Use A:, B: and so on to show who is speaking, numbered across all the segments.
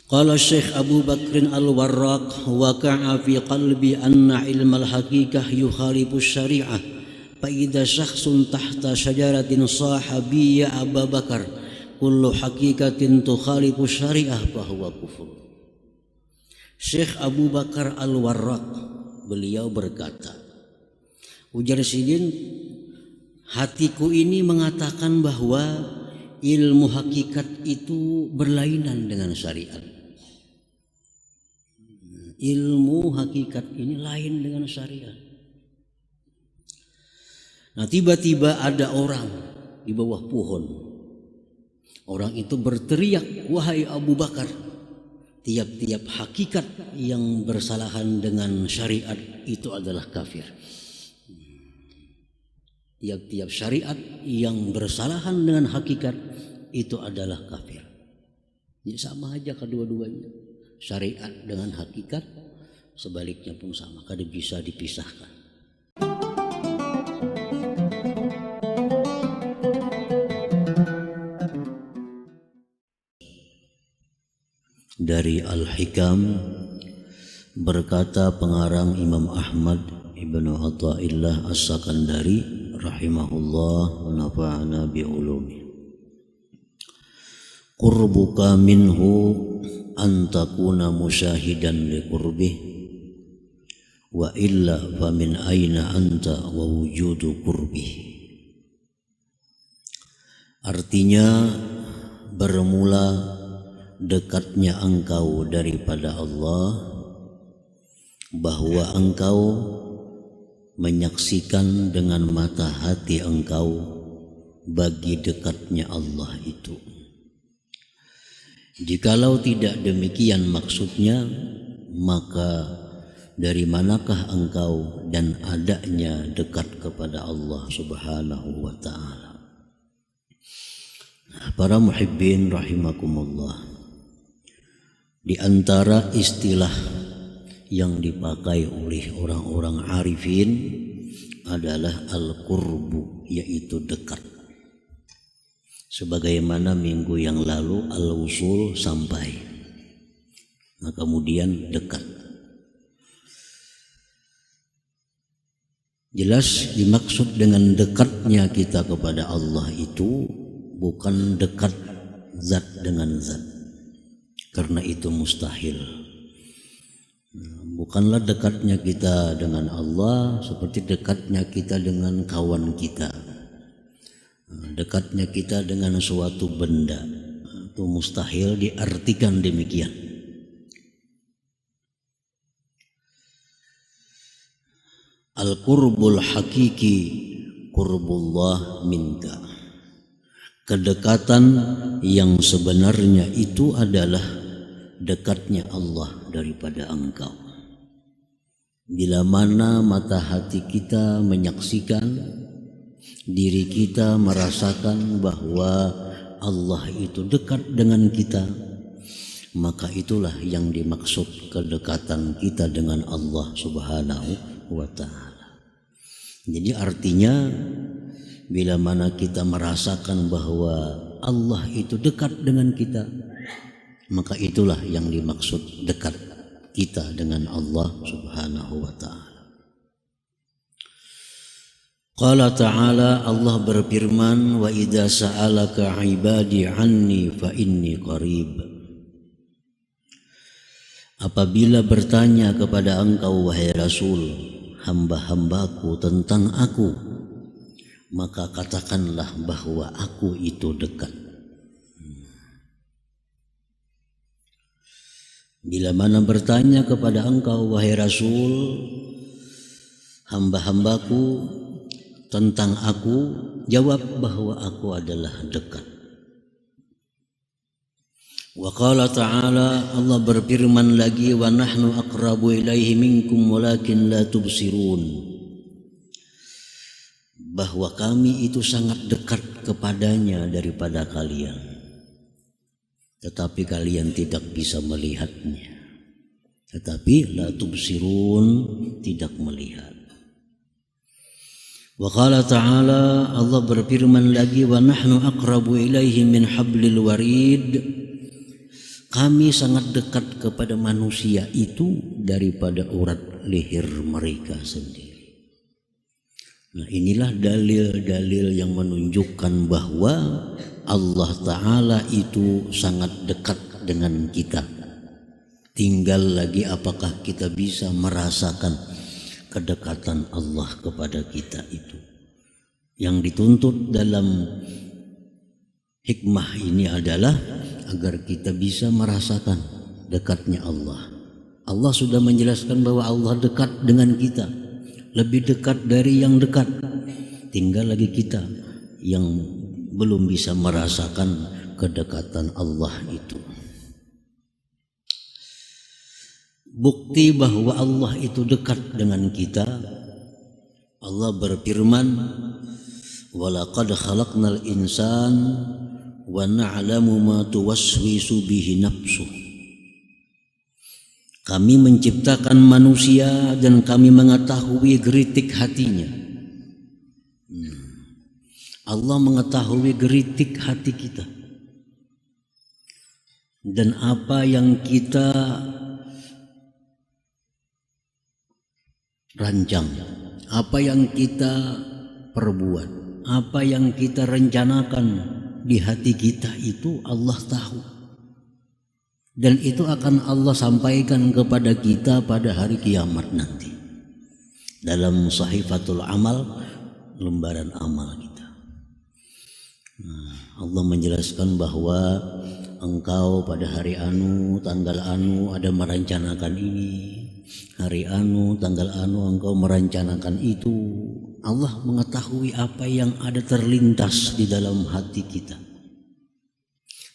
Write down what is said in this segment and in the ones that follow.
A: Qala Syekh Abu Bakr Al-Warraq waqa'a fi qalbi anna ilmal haqiqah yukhalifu syari'ah fa idza syakhsun tahta syajaratin sahabiyya Abu Bakar kullu haqiqatin tukhalifu syari'ah fa huwa kufur. Syekh Abu Bakar Al-Warraq beliau berkata, ujar Sidin, hatiku ini mengatakan bahwa ilmu hakikat itu berlainan dengan syariat. Ilmu hakikat ini lain dengan syariat. Nah, tiba-tiba ada orang di bawah pohon. Orang itu berteriak, wahai Abu Bakar, tiap-tiap hakikat yang bersalahan dengan syariat itu adalah kafir. Tiap-tiap syariat yang bersalahan dengan hakikat itu adalah kafir. Jadi sama aja kedua-duanya. Syariat dengan hakikat, sebaliknya pun sama, kada bisa dipisahkan. Dari Al-Hikam berkata pengarang Imam Ahmad Ibnu Athaillah As-Sakandari rahimahullah wa nafa'ana bi ulumi. Qurbuka minhu antakuna musyahidan li qurbih wa illa famin aina anta wa wujudu qurbih. Artinya, bermula dekatnya engkau daripada Allah, bahwa engkau menyaksikan dengan mata hati engkau bagi dekatnya Allah itu. Jikalau tidak demikian maksudnya, maka dari manakah engkau dan adanya dekat kepada Allah Subhanahu wa ta'ala? Para muhibbin rahimakumullah, di antara istilah yang dipakai oleh orang-orang arifin adalah al-qurbu, yaitu dekat. Sebagaimana minggu yang lalu al-wusul, sampai, nah kemudian dekat. Jelas dimaksud dengan dekatnya kita kepada Allah itu bukan dekat zat dengan zat, karena itu mustahil. Bukanlah dekatnya kita dengan Allah seperti dekatnya kita dengan kawan kita, dekatnya kita dengan suatu benda, itu mustahil diartikan demikian. Al-qurbul hakiki qurbullah minka. Kedekatan yang sebenarnya itu adalah dekatnya Allah daripada engkau. Bila mana mata hati kita menyaksikan, diri kita merasakan bahwa Allah itu dekat dengan kita, maka itulah yang dimaksud kedekatan kita dengan Allah Subhanahu wa ta'ala. Jadi artinya, bila mana kita merasakan bahwa Allah itu dekat dengan kita, maka itulah yang dimaksud dekat kita dengan Allah Subhanahu wa ta'ala. Qala ta'ala, Allah berfirman, wa idza sa'alaka ibadi anni fa inni qarib. Apabila bertanya kepada engkau wahai Rasul, hamba-hambaku tentang aku, maka katakanlah bahwa aku itu dekat. Bila mana bertanya kepada engkau wahai Rasul, hamba-hambaku tentang aku, jawab bahwa aku adalah dekat. Wa qala ta'ala, Allah berfirman lagi, wa nahnu aqrabu ilaihi minkum walakin la tubsirun. Bahwa kami itu sangat dekat kepadanya daripada kalian, tetapi kalian tidak bisa melihatnya. Tetapi la tubsirun, tidak melihat. Wa qala ta'ala, Allah berfirman lagi, wa nahnu aqrabu ilaihi min hablil warid. Kami sangat dekat kepada manusia itu daripada urat leher mereka sendiri. Nah, inilah dalil-dalil yang menunjukkan bahwa Allah Ta'ala itu sangat dekat dengan kita. Tinggal lagi apakah kita bisa merasakan kedekatan Allah kepada kita itu. Yang dituntut dalam hikmah ini adalah agar kita bisa merasakan dekatnya Allah. Allah sudah menjelaskan bahwa Allah dekat dengan kita, lebih dekat dari yang dekat. Tinggal lagi kita yang belum bisa merasakan kedekatan Allah itu. Bukti bahwa Allah itu dekat dengan kita, Allah berfirman, "Walaqad khalaqnal insan wa na'lamu ma tuwaswisu bihi nafsuh." Kami menciptakan manusia dan kami mengetahui geritik hatinya. Allah mengetahui geritik hati kita dan apa yang kita rancang, apa yang kita perbuat, apa yang kita rencanakan di hati kita itu Allah tahu. Dan itu akan Allah sampaikan kepada kita pada hari kiamat nanti. Dalam Sahifatul Amal, lembaran amal kita. Allah menjelaskan bahwa engkau pada hari anu, tanggal anu ada merencanakan ini. Hari anu, tanggal anu engkau merencanakan itu. Allah mengetahui apa yang ada terlintas di dalam hati kita.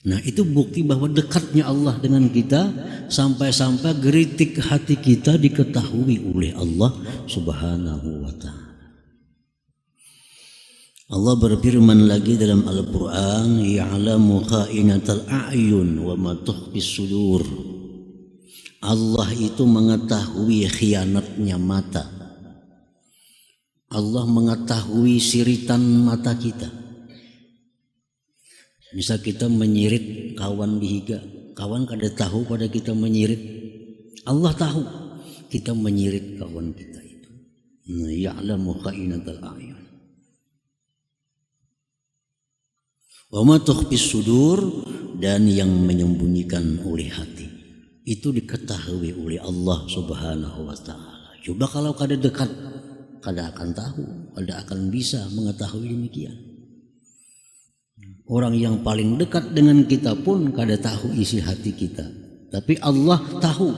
A: Nah, itu bukti bahwa dekatnya Allah dengan kita, sampai-sampai geritik hati kita diketahui oleh Allah Subhanahu wa ta'ala. Allah berfirman lagi dalam Al-Quran, "Ya'lamu kha'inatal a'yun wa ma tukhfis sudur." Allah itu mengetahui khianatnya mata. Allah mengetahui siritan mata kita. Misal kita menyirit kawan di higa, kawan kada tahu pada kita menyirit, Allah tahu kita menyirit kawan kita itu. Ya'lamu kha'inatal a'yun wa ma tukhfis sudur, dan yang menyembunyikan oleh hati itu diketahui oleh Allah Subhanahu wa ta'ala. Coba kalau kada dekat, kada akan tahu, kada akan bisa mengetahui demikian. Orang yang paling dekat dengan kita pun kada tahu isi hati kita, tapi Allah tahu.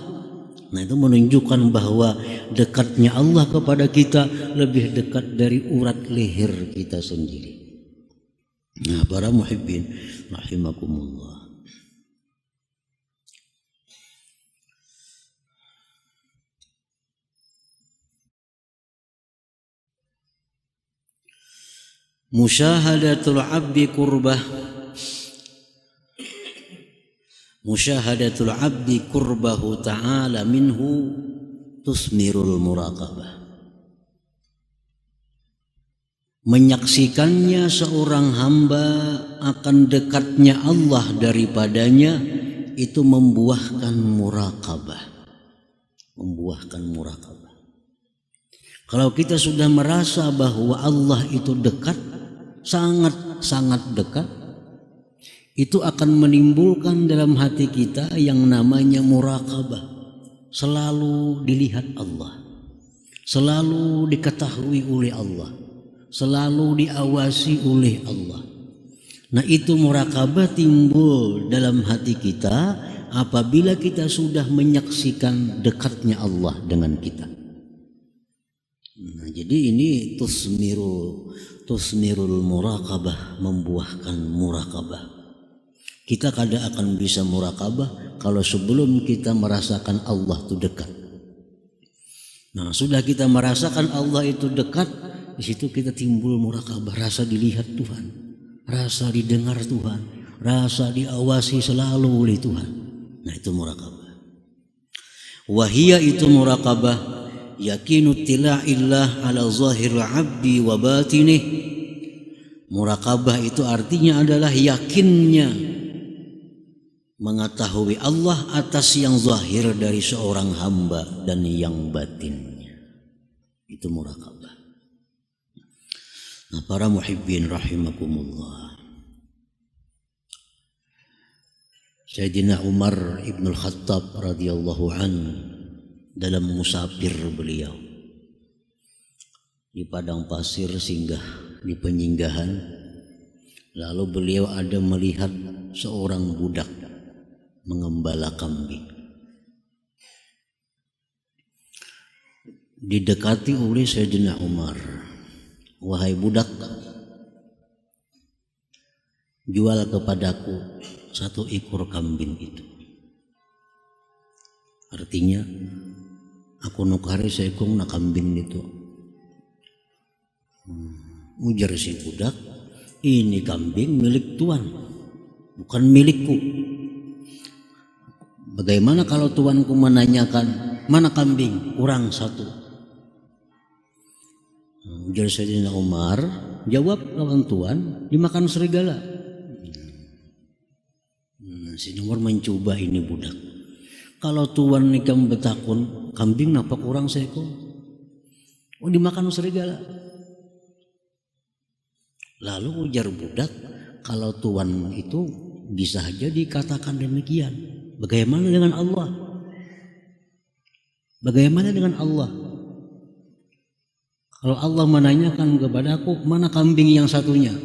A: Nah, itu menunjukkan bahwa dekatnya Allah kepada kita lebih dekat dari urat leher kita sendiri. Nah, para muhibbin rahimakumullah, musyahadatul abdi kurbah, musyahadatul abdi kurbahu ta'ala minhu tusmirul muraqabah. Menyaksikannya seorang hamba akan dekatnya Allah daripadanya itu membuahkan muraqabah, membuahkan muraqabah. Kalau kita sudah merasa bahwa Allah itu dekat, sangat-sangat dekat, itu akan menimbulkan dalam hati kita yang namanya muraqabah. Selalu dilihat Allah, selalu diketahui oleh Allah, selalu diawasi oleh Allah. Nah, itu muraqabah timbul dalam hati kita apabila kita sudah menyaksikan dekatnya Allah dengan kita. Nah, jadi ini tusmirul muraqabah, membuahkan muraqabah. Kita kada akan bisa muraqabah kalau sebelum kita merasakan Allah itu dekat. Nah, sudah kita merasakan Allah itu dekat, di situ kita timbul muraqabah, rasa dilihat Tuhan, rasa didengar Tuhan, rasa diawasi selalu oleh Tuhan. Nah, itu muraqabah. Wahia itu muraqabah yakinu tila'illah ala zahiril abdi wa batinih. Muraqabah itu artinya adalah yakinnya mengetahui Allah atas yang zahir dari seorang hamba dan yang batinnya. Itu muraqabah. Nah, para muhibbin rahimakumullah. Sayyidina Umar ibn al-Khattab radhiyallahu anhu dalam musafir beliau di padang pasir singgah di penyinggahan, lalu beliau ada melihat seorang budak mengembala kambing. Didekati oleh Sayyidina Umar, "Wahai budak, jual kepadaku 1 ekor kambing itu." Artinya, aku nukari seekor na kambing itu. Ujar si budak, "Ini kambing milik tuan, bukan milikku. Bagaimana kalau tuanku menanyakan, mana kambing? Kurang 1." Ujar Sayyidina Umar, "Jawab lawan tuan, dimakan serigala." Sayyidina Umar mencoba ini budak. Kalau tuan nikam betakun, kambing napa kurang seekor? Oh, dimakan serigala. Lalu ujar budak, kalau tuan itu bisa saja dikatakan demikian. Bagaimana dengan Allah? Bagaimana dengan Allah? Kalau Allah menanyakan kepadaku, mana kambing yang satunya?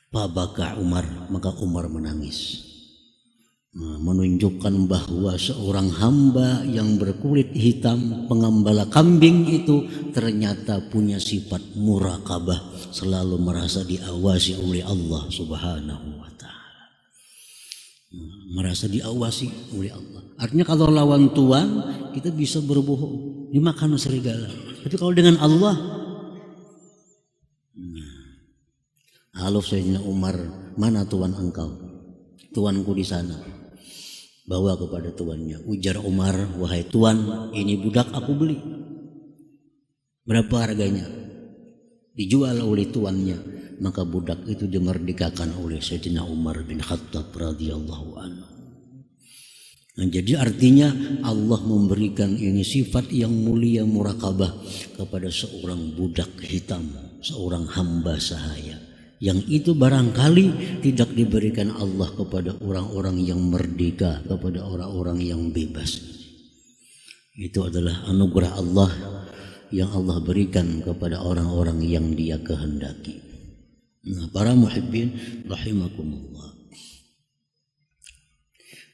A: Fabaka Umar, maka Umar menangis. Menunjukkan bahwa seorang hamba yang berkulit hitam pengembala kambing itu ternyata punya sifat muraqabah, selalu merasa diawasi oleh Allah Subhanahu wa taala. Merasa diawasi oleh Allah. Artinya kalau lawan tuan kita bisa berbohong, dimakan serigala. Tapi kalau dengan Allah, halo Sayyidina Umar, mana tuan engkau? Tuanku di sana. Bawa kepada tuannya. Ujar Umar, "Wahai tuan, ini budak aku beli. Berapa harganya?" Dijual oleh tuannya. Maka budak itu dimerdekakan oleh Sayyidina Umar bin Khattab radhiyallahu anhu. Nah, jadi artinya Allah memberikan ini sifat yang mulia muraqabah kepada seorang budak hitam, seorang hamba sahaya. Yang itu barangkali tidak diberikan Allah kepada orang-orang yang merdeka, kepada orang-orang yang bebas. Itu adalah anugerah Allah yang Allah berikan kepada orang-orang yang Dia kehendaki. Nah, para muhibbin rahimakumullah.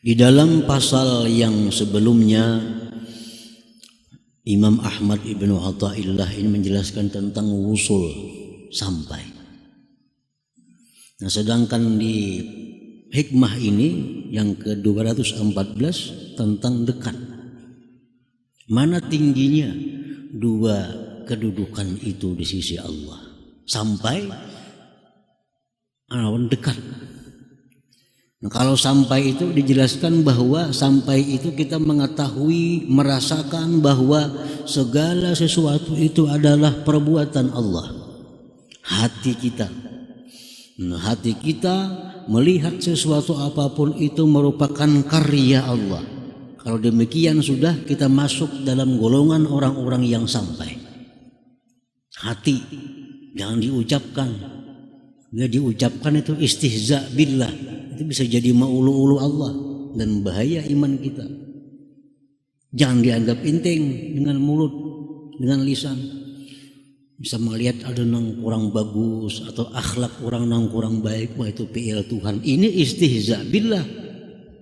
A: Di dalam pasal yang sebelumnya, Imam Ahmad ibnu Athaillah ini menjelaskan tentang wusul, sampai. Nah, sedangkan di hikmah ini yang ke-214 tentang dekat. Mana tingginya dua kedudukan itu di sisi Allah? Sampai dekat. Nah, kalau sampai itu dijelaskan bahwa sampai itu kita mengetahui, merasakan bahwa segala sesuatu itu adalah perbuatan Allah. Hati kita. Nah, hati kita melihat sesuatu apapun itu merupakan karya Allah. Kalau demikian sudah kita masuk dalam golongan orang-orang yang sampai. Hati jangan diucapkan. Dia diucapkan itu istihza billah. Itu bisa jadi maulu-ulu Allah dan bahaya iman kita. Jangan dianggap enteng dengan mulut, dengan lisan. Bisa melihat ada yang kurang bagus atau akhlak orang yang kurang baik, wah itu PL Tuhan. Ini istihza billah,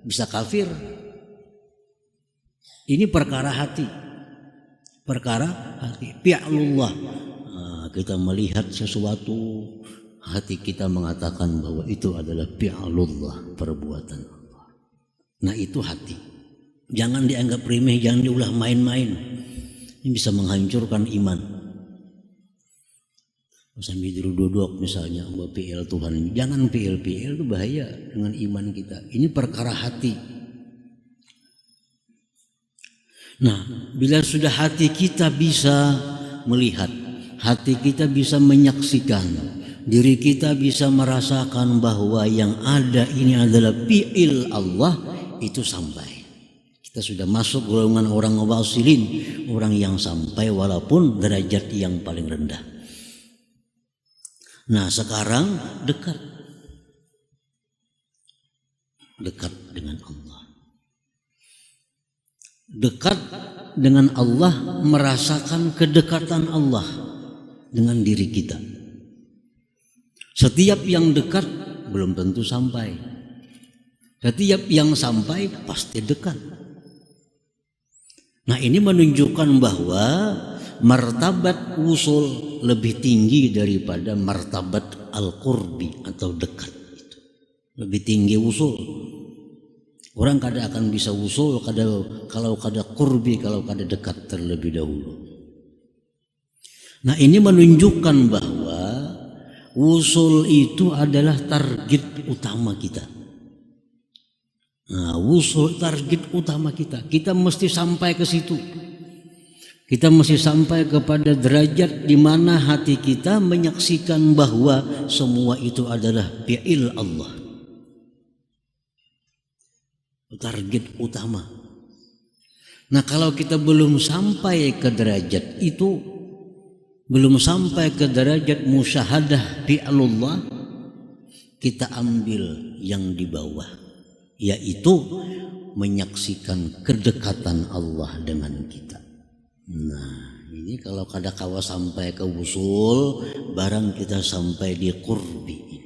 A: bisa kafir. Ini perkara hati, perkara hati. Fi'lullah. Nah, kita melihat sesuatu, hati kita mengatakan bahwa itu adalah fi'lullah, perbuatan Allah. Nah, itu hati. Jangan dianggap remeh, jangan diulah main-main. Ini bisa menghancurkan iman. Sambil duduk misalnya buat PL Tuhan, jangan PL itu bahaya dengan iman kita. Ini perkara hati. Nah, bila sudah hati kita bisa melihat, hati kita bisa menyaksikan diri kita bisa merasakan bahwa yang ada ini adalah fi'il Allah, itu sampai. Kita sudah masuk golongan orang wasilin, orang yang sampai walaupun derajat yang paling rendah. Nah sekarang dekat dengan Allah. Dekat dengan Allah, merasakan kedekatan Allah dengan diri kita. Setiap yang dekat belum tentu sampai. Setiap yang sampai pasti dekat. Nah ini menunjukkan bahwa martabat usul lebih tinggi daripada martabat al-qurbi atau dekat. Lebih tinggi usul. Orang kada akan bisa usul kalau kada qurbi, kalau kada dekat terlebih dahulu. Nah ini menunjukkan bahwa usul itu adalah target utama kita. Nah usul target utama kita. Kita mesti sampai ke situ. Kita mesti sampai kepada derajat di mana hati kita menyaksikan bahwa semua itu adalah fi'il Allah. Target utama. Nah kalau kita belum sampai ke derajat itu, belum sampai ke derajat musyahadah fi'lullah, kita ambil yang di bawah, yaitu menyaksikan kedekatan Allah dengan kita. Nah ini kalau kada kawa sampai ke usul, barang kita sampai di qurbi ini.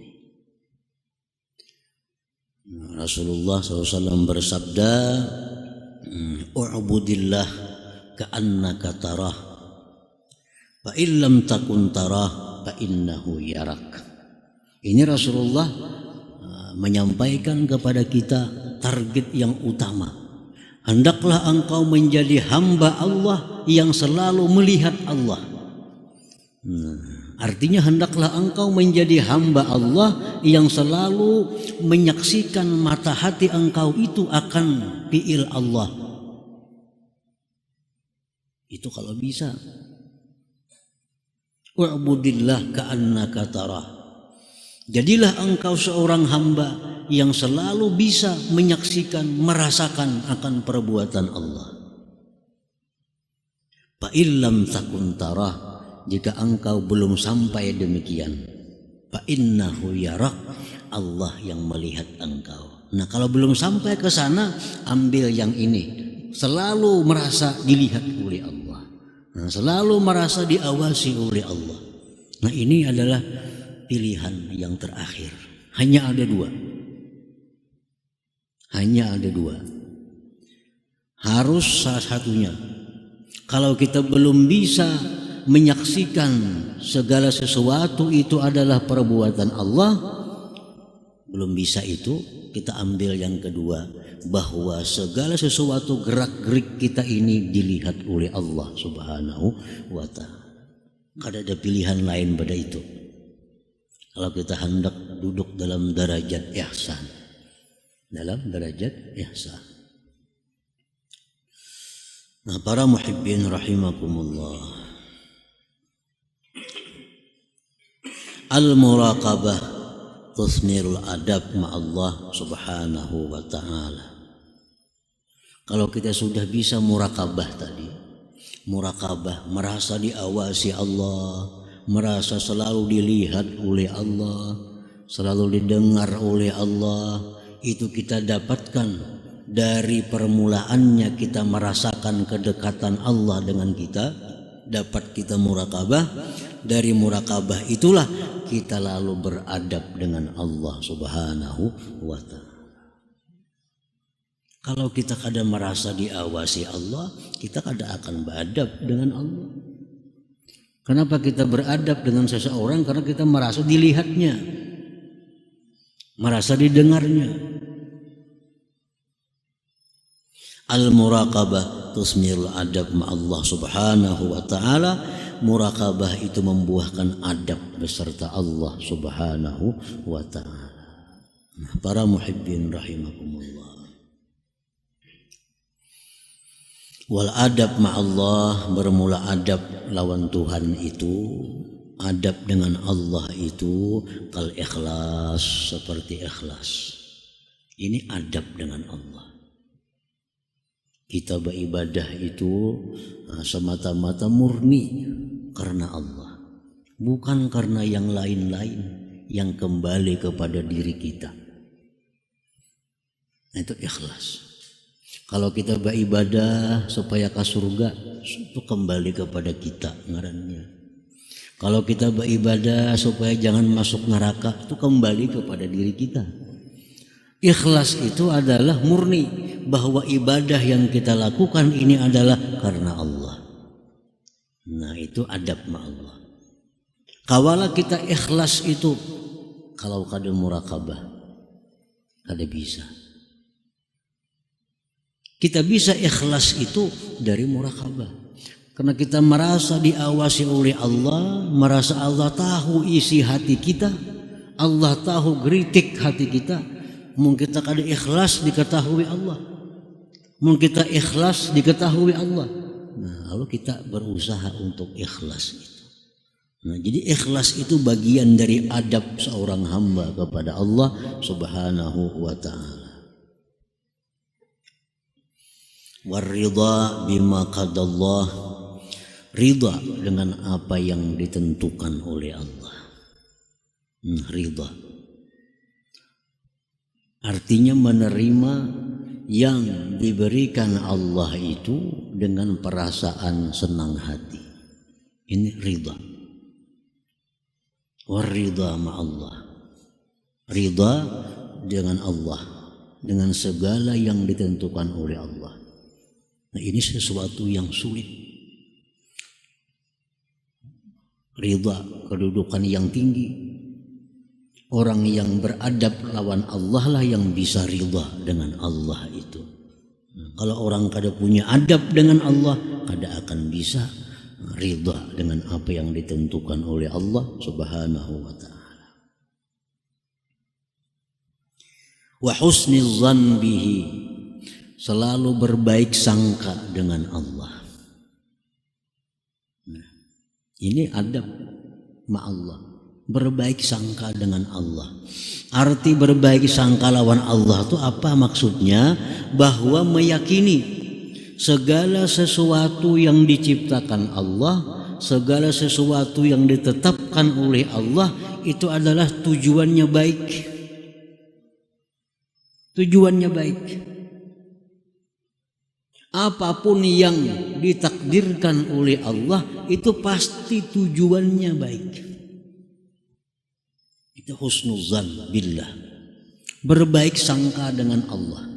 A: Rasulullah SAW bersabda, "U'budillah ka'annaka tarah, fa illam takun tarah fa innahu yarak." Ini Rasulullah menyampaikan kepada kita target yang utama. Hendaklah engkau menjadi hamba Allah yang selalu melihat Allah. Artinya hendaklah engkau menjadi hamba Allah yang selalu menyaksikan mata hati engkau itu akan fi'il Allah. Itu kalau bisa. Wa'budillah ka'annaka tarah. Jadilah engkau seorang hamba yang selalu bisa menyaksikan, merasakan akan perbuatan Allah. Fa illam takun tarah, jika engkau belum sampai demikian, fa innahu yarak, Allah yang melihat engkau. Nah kalau belum sampai ke sana, ambil yang ini, selalu merasa dilihat oleh Allah. Nah, selalu merasa diawasi oleh Allah. Nah ini adalah pilihan yang terakhir. Hanya ada dua. Hanya ada dua. Harus salah satunya. Kalau kita belum bisa menyaksikan segala sesuatu itu adalah perbuatan Allah, belum bisa itu, kita ambil yang kedua, bahwa segala sesuatu gerak-gerik kita ini dilihat oleh Allah Subhanahu wa ta'ala. Kada ada pilihan lain pada itu. Kalau kita hendak duduk dalam derajat ihsan, dalam derajat ihsan. Nah para muhibbin rahimakumullah, al-muraqabah tusmirul adab ma'allah subhanahu wa ta'ala. Kalau kita sudah bisa muraqabah tadi, muraqabah merasa diawasi Allah, merasa selalu dilihat oleh Allah, selalu didengar oleh Allah, itu kita dapatkan dari permulaannya kita merasakan kedekatan Allah dengan kita, dapat kita muraqabah. Dari muraqabah itulah kita lalu beradab dengan Allah Subhanahu wa ta'ala. Kalau kita kada merasa diawasi Allah, kita kada akan beradab dengan Allah. Kenapa kita beradab dengan seseorang? Karena kita merasa dilihatnya, merasa didengarnya. Al-muraqabah tusmirul adab ma'allah subhanahu wa ta'ala. Muraqabah itu membuahkan adab beserta Allah subhanahu wa ta'ala. Para muhibbin rahimakumullah, wal adab ma'allah, bermula adab lawan Tuhan itu adab dengan Allah itu kal ikhlas, seperti ikhlas. Ini adab dengan Allah. Kita beribadah itu semata-mata murni karena Allah, bukan karena yang lain-lain yang kembali kepada diri kita. Itu ikhlas. Kalau kita beribadah supaya ke surga, itu kembali kepada kita ngarannya. Kalau kita beribadah supaya jangan masuk neraka, itu kembali kepada diri kita. Ikhlas itu adalah murni bahwa ibadah yang kita lakukan ini adalah karena Allah. Nah, itu adab ma Allah. Kawala kita ikhlas itu kalau kada muraqabah, kada bisa. Kita bisa ikhlas itu dari muraqabah. Karena kita merasa diawasi oleh Allah, merasa Allah tahu isi hati kita, Allah tahu geritik hati kita. Mungkin kita kada ikhlas diketahui Allah, mungkin kita ikhlas diketahui Allah. Nah, lalu kita berusaha untuk ikhlas itu. Nah, jadi ikhlas itu bagian dari adab seorang hamba kepada Allah Subhanahu wa ta'ala. Waridha bima qadallah, ridha dengan apa yang ditentukan oleh Allah. Ridha artinya menerima yang diberikan Allah itu dengan perasaan senang hati. Ini ridha. Waridha ma'allah, ridha dengan Allah, dengan segala yang ditentukan oleh Allah. Nah, ini sesuatu yang sulit. Ridha, kedudukan yang tinggi. Orang yang beradab lawan Allah lah yang bisa ridha dengan Allah itu. Nah, kalau orang kada punya adab dengan Allah, kada akan bisa ridha dengan apa yang ditentukan oleh Allah Subhanahu wa ta'ala. Wa husni dzan bihi, selalu berbaik sangka dengan Allah. Nah, ini adab ma Allah, berbaik sangka dengan Allah. Arti berbaik sangka lawan Allah itu apa maksudnya? Bahwa meyakini segala sesuatu yang diciptakan Allah, segala sesuatu yang ditetapkan oleh Allah itu adalah tujuannya baik. Tujuannya baik. Apapun yang ditakdirkan oleh Allah itu pasti tujuannya baik. Itu husnuzan billah, berbaik sangka dengan Allah.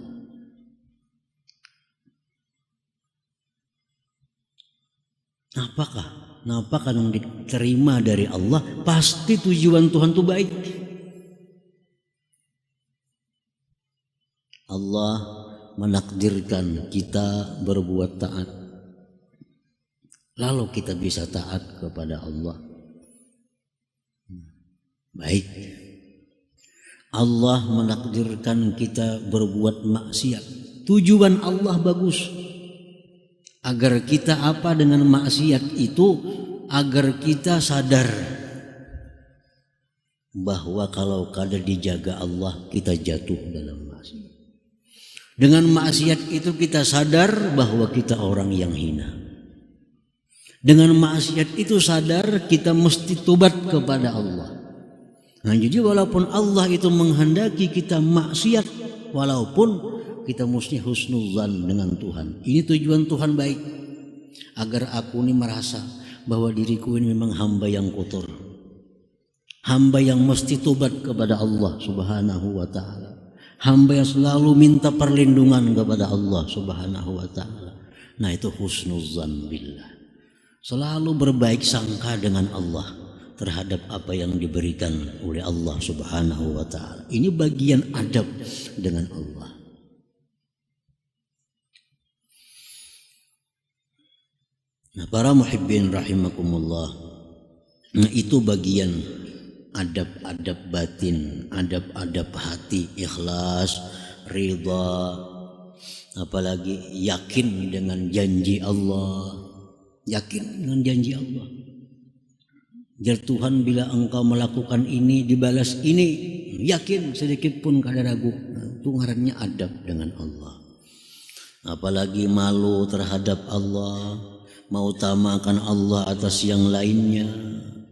A: Apakah yang diterima dari Allah pasti tujuan Tuhan itu baik. Allah menakdirkan kita berbuat taat, lalu kita bisa taat kepada Allah. Baik. Allah menakdirkan kita berbuat maksiat, tujuan Allah bagus. Agar kita apa dengan maksiat itu? Agar kita sadar bahwa kalau kada dijaga Allah, kita jatuh dalam maksiat. Dengan maksiat itu kita sadar bahwa kita orang yang hina. Dengan maksiat itu sadar kita mesti tobat kepada Allah. Nah, jadi walaupun Allah itu menghendaki kita maksiat, walaupun kita mesti husnuzan dengan Tuhan. Ini tujuan Tuhan baik. Agar aku ini merasa bahwa diriku ini memang hamba yang kotor. Hamba yang mesti tobat kepada Allah Subhanahu wa ta'ala. Hamba yang selalu minta perlindungan kepada Allah Subhanahu wa ta'ala. Nah, itu husnuzan billah. Selalu berbaik sangka dengan Allah terhadap apa yang diberikan oleh Allah Subhanahu wa ta'ala. Ini bagian adab dengan Allah. Nah, para muhibbin rahimakumullah, nah itu bagian adab-adab batin, adab-adab hati, ikhlas, ridha, apalagi yakin dengan janji Allah, yakin dengan janji Allah. Jar Tuhan, bila engkau melakukan ini dibalas ini, yakin sedikit pun kada ragu. Itu ngarannya adab dengan Allah. Apalagi malu terhadap Allah, mengutamakan Allah atas yang lainnya,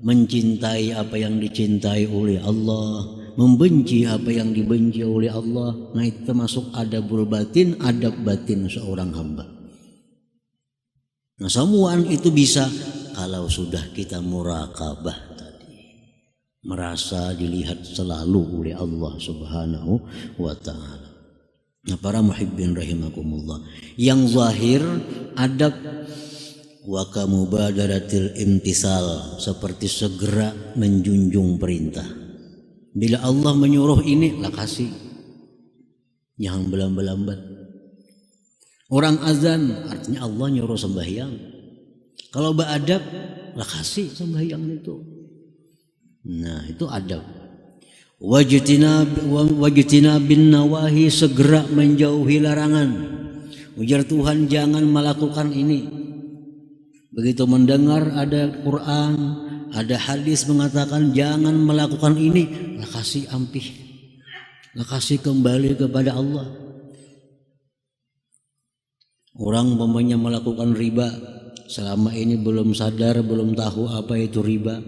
A: mencintai apa yang dicintai oleh Allah, membenci apa yang dibenci oleh Allah. Nah, itu termasuk adabul batin, adab batin seorang hamba. Nah, semuaan itu bisa kalau sudah kita murakabah tadi, merasa dilihat selalu oleh Allah Subhanahu wa ta'ala. Nah, para muhibbin rahimakumullah, yang zahir adab wa kamubadaratil imtisal, seperti segera menjunjung perintah. Bila Allah menyuruh ini, lah kasih, jangan berlambat-lambat. Orang azan artinya Allah nyuruh sembahyang. Kalau beradab, lah kasih sembahyang itu. Nah, itu adab. Wajtina bin nawahi, segera menjauhi larangan. Ujar Tuhan, jangan melakukan ini. Begitu mendengar ada Quran, ada hadis mengatakan jangan melakukan ini, lah kasih ampih, lah kasih kembali kepada Allah. Orang umpamanya melakukan riba, selama ini belum sadar, belum tahu apa itu riba.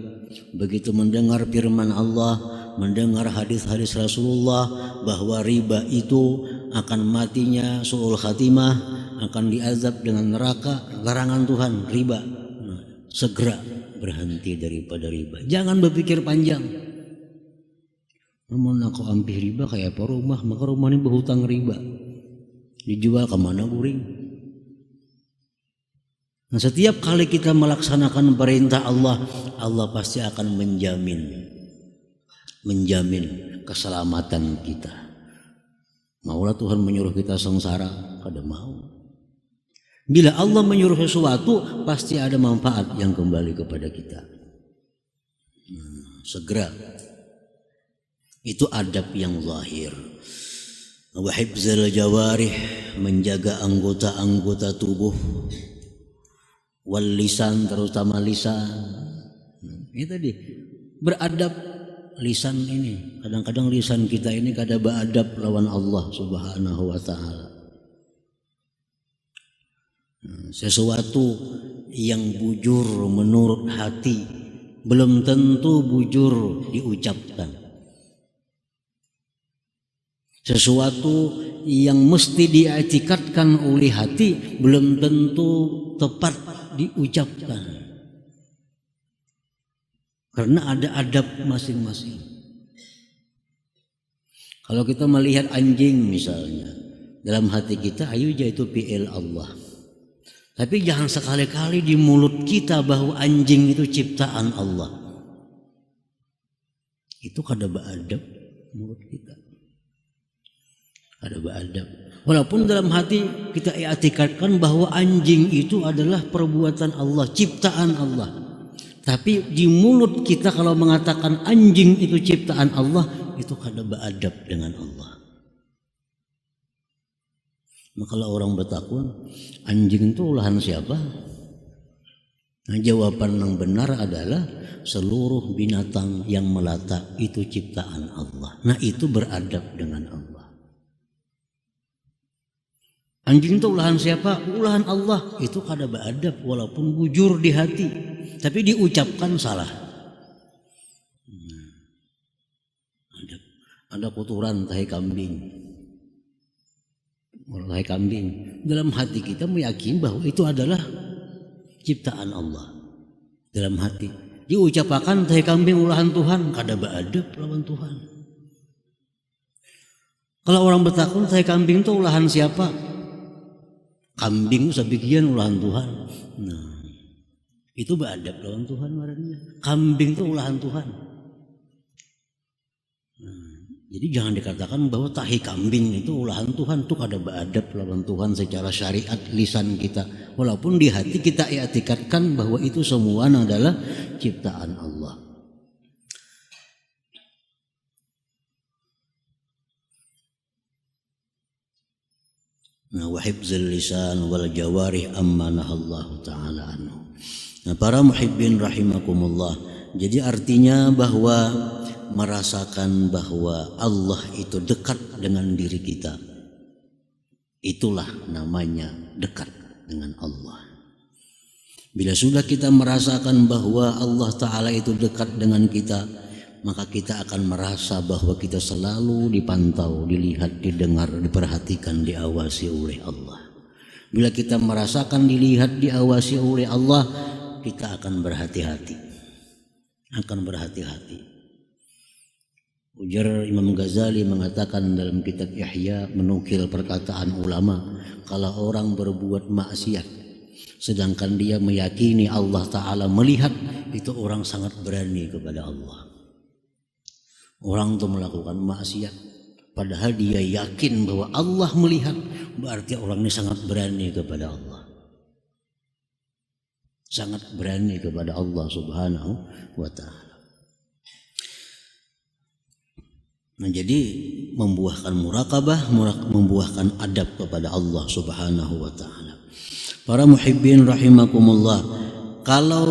A: Begitu mendengar firman Allah, mendengar hadis-hadis Rasulullah bahwa riba itu akan matinya su'ul khatimah, akan diazab dengan neraka, larangan Tuhan riba. Nah, segera berhenti daripada riba. Jangan berpikir panjang. Namun aku ampih riba kayak apa rumah, maka rumah ini berhutang riba, dijual kemana guring. Nah, setiap kali kita melaksanakan perintah Allah, Allah pasti akan menjamin keselamatan kita. Maulah Tuhan menyuruh kita sengsara, kada mau. Bila Allah menyuruh sesuatu, pasti ada manfaat yang kembali kepada kita. Segera. Itu adab yang zahir. Wa hifzul jawarih, menjaga anggota-anggota tubuh. Wal lisan, terutama lisan. Ini tadi beradab lisan ini. Kadang-kadang lisan kita ini kada beradab lawan Allah Subhanahu wa ta'ala. Sesuatu yang bujur menurut hati belum tentu bujur diucapkan. Sesuatu yang mesti diiktikadkan oleh hati belum tentu tepat diucapkan, karena ada adab masing-masing. Kalau kita melihat anjing misalnya, dalam hati kita ayo itu fi'il Allah, tapi jangan sekali-kali di mulut kita bahwa anjing itu ciptaan Allah. Itu kada beadab mulut kita, kada beadab. Walaupun dalam hati kita i'tikadkan bahwa anjing itu adalah perbuatan Allah, ciptaan Allah. Tapi di mulut kita kalau mengatakan anjing itu ciptaan Allah, itu kada beadab dengan Allah. Maka kalau orang bertakun, anjing itu ulahan siapa? Nah, jawaban yang benar adalah seluruh binatang yang melata itu ciptaan Allah. Nah, itu beradab dengan Allah. Anjing itu ulahan siapa? Ulahan Allah. Itu kada beadab walaupun bujur di hati, tapi diucapkan salah. Ada kotoran tahi kambing. Tahi kambing. Dalam hati kita meyakini bahwa itu adalah ciptaan Allah. Dalam hati diucapkan tahi kambing ulahan Tuhan, kada beadab lawan Tuhan. Kalau orang bertakun tahi kambing itu ulahan siapa? Kambing sebagian ulahan Tuhan. Nah, itu beradab lawan Tuhan marahnya. Kambing itu ulahan Tuhan. Nah, jadi jangan dikatakan bahwa tahi kambing itu ulahan Tuhan, itu kada beadab lawan Tuhan secara syariat lisan kita. Walaupun di hati kita i'tikadkan bahwa itu semua adalah ciptaan Allah. Nah, wa hifzul lisan wal jawarih amma nahallahu ta'ala anhu. Nah, para muhibbin rahimakumullah, Jadi artinya bahwa merasakan bahwa Allah itu dekat dengan diri kita, itulah namanya dekat dengan Allah. Bila sudah kita merasakan bahwa Allah Ta'ala itu dekat dengan kita, maka kita akan merasa bahwa kita selalu dipantau, dilihat, didengar, diperhatikan, diawasi oleh Allah. Bila kita merasakan dilihat, diawasi oleh Allah, kita akan berhati-hati. Ujar Imam Ghazali mengatakan dalam kitab Ihya, menukil perkataan ulama, kalau orang berbuat maksiat sedangkan dia meyakini Allah Ta'ala melihat, itu orang sangat berani kepada Allah. Orang itu melakukan maksiat padahal dia yakin bahwa Allah melihat, berarti orang ini sangat berani kepada Allah. Sangat berani kepada Allah Subhanahu wa Ta'ala. Nah, jadi membuahkan muraqabah, membuahkan adab kepada Allah Subhanahu wa Ta'ala. Para muhibbin rahimakumullah, kalau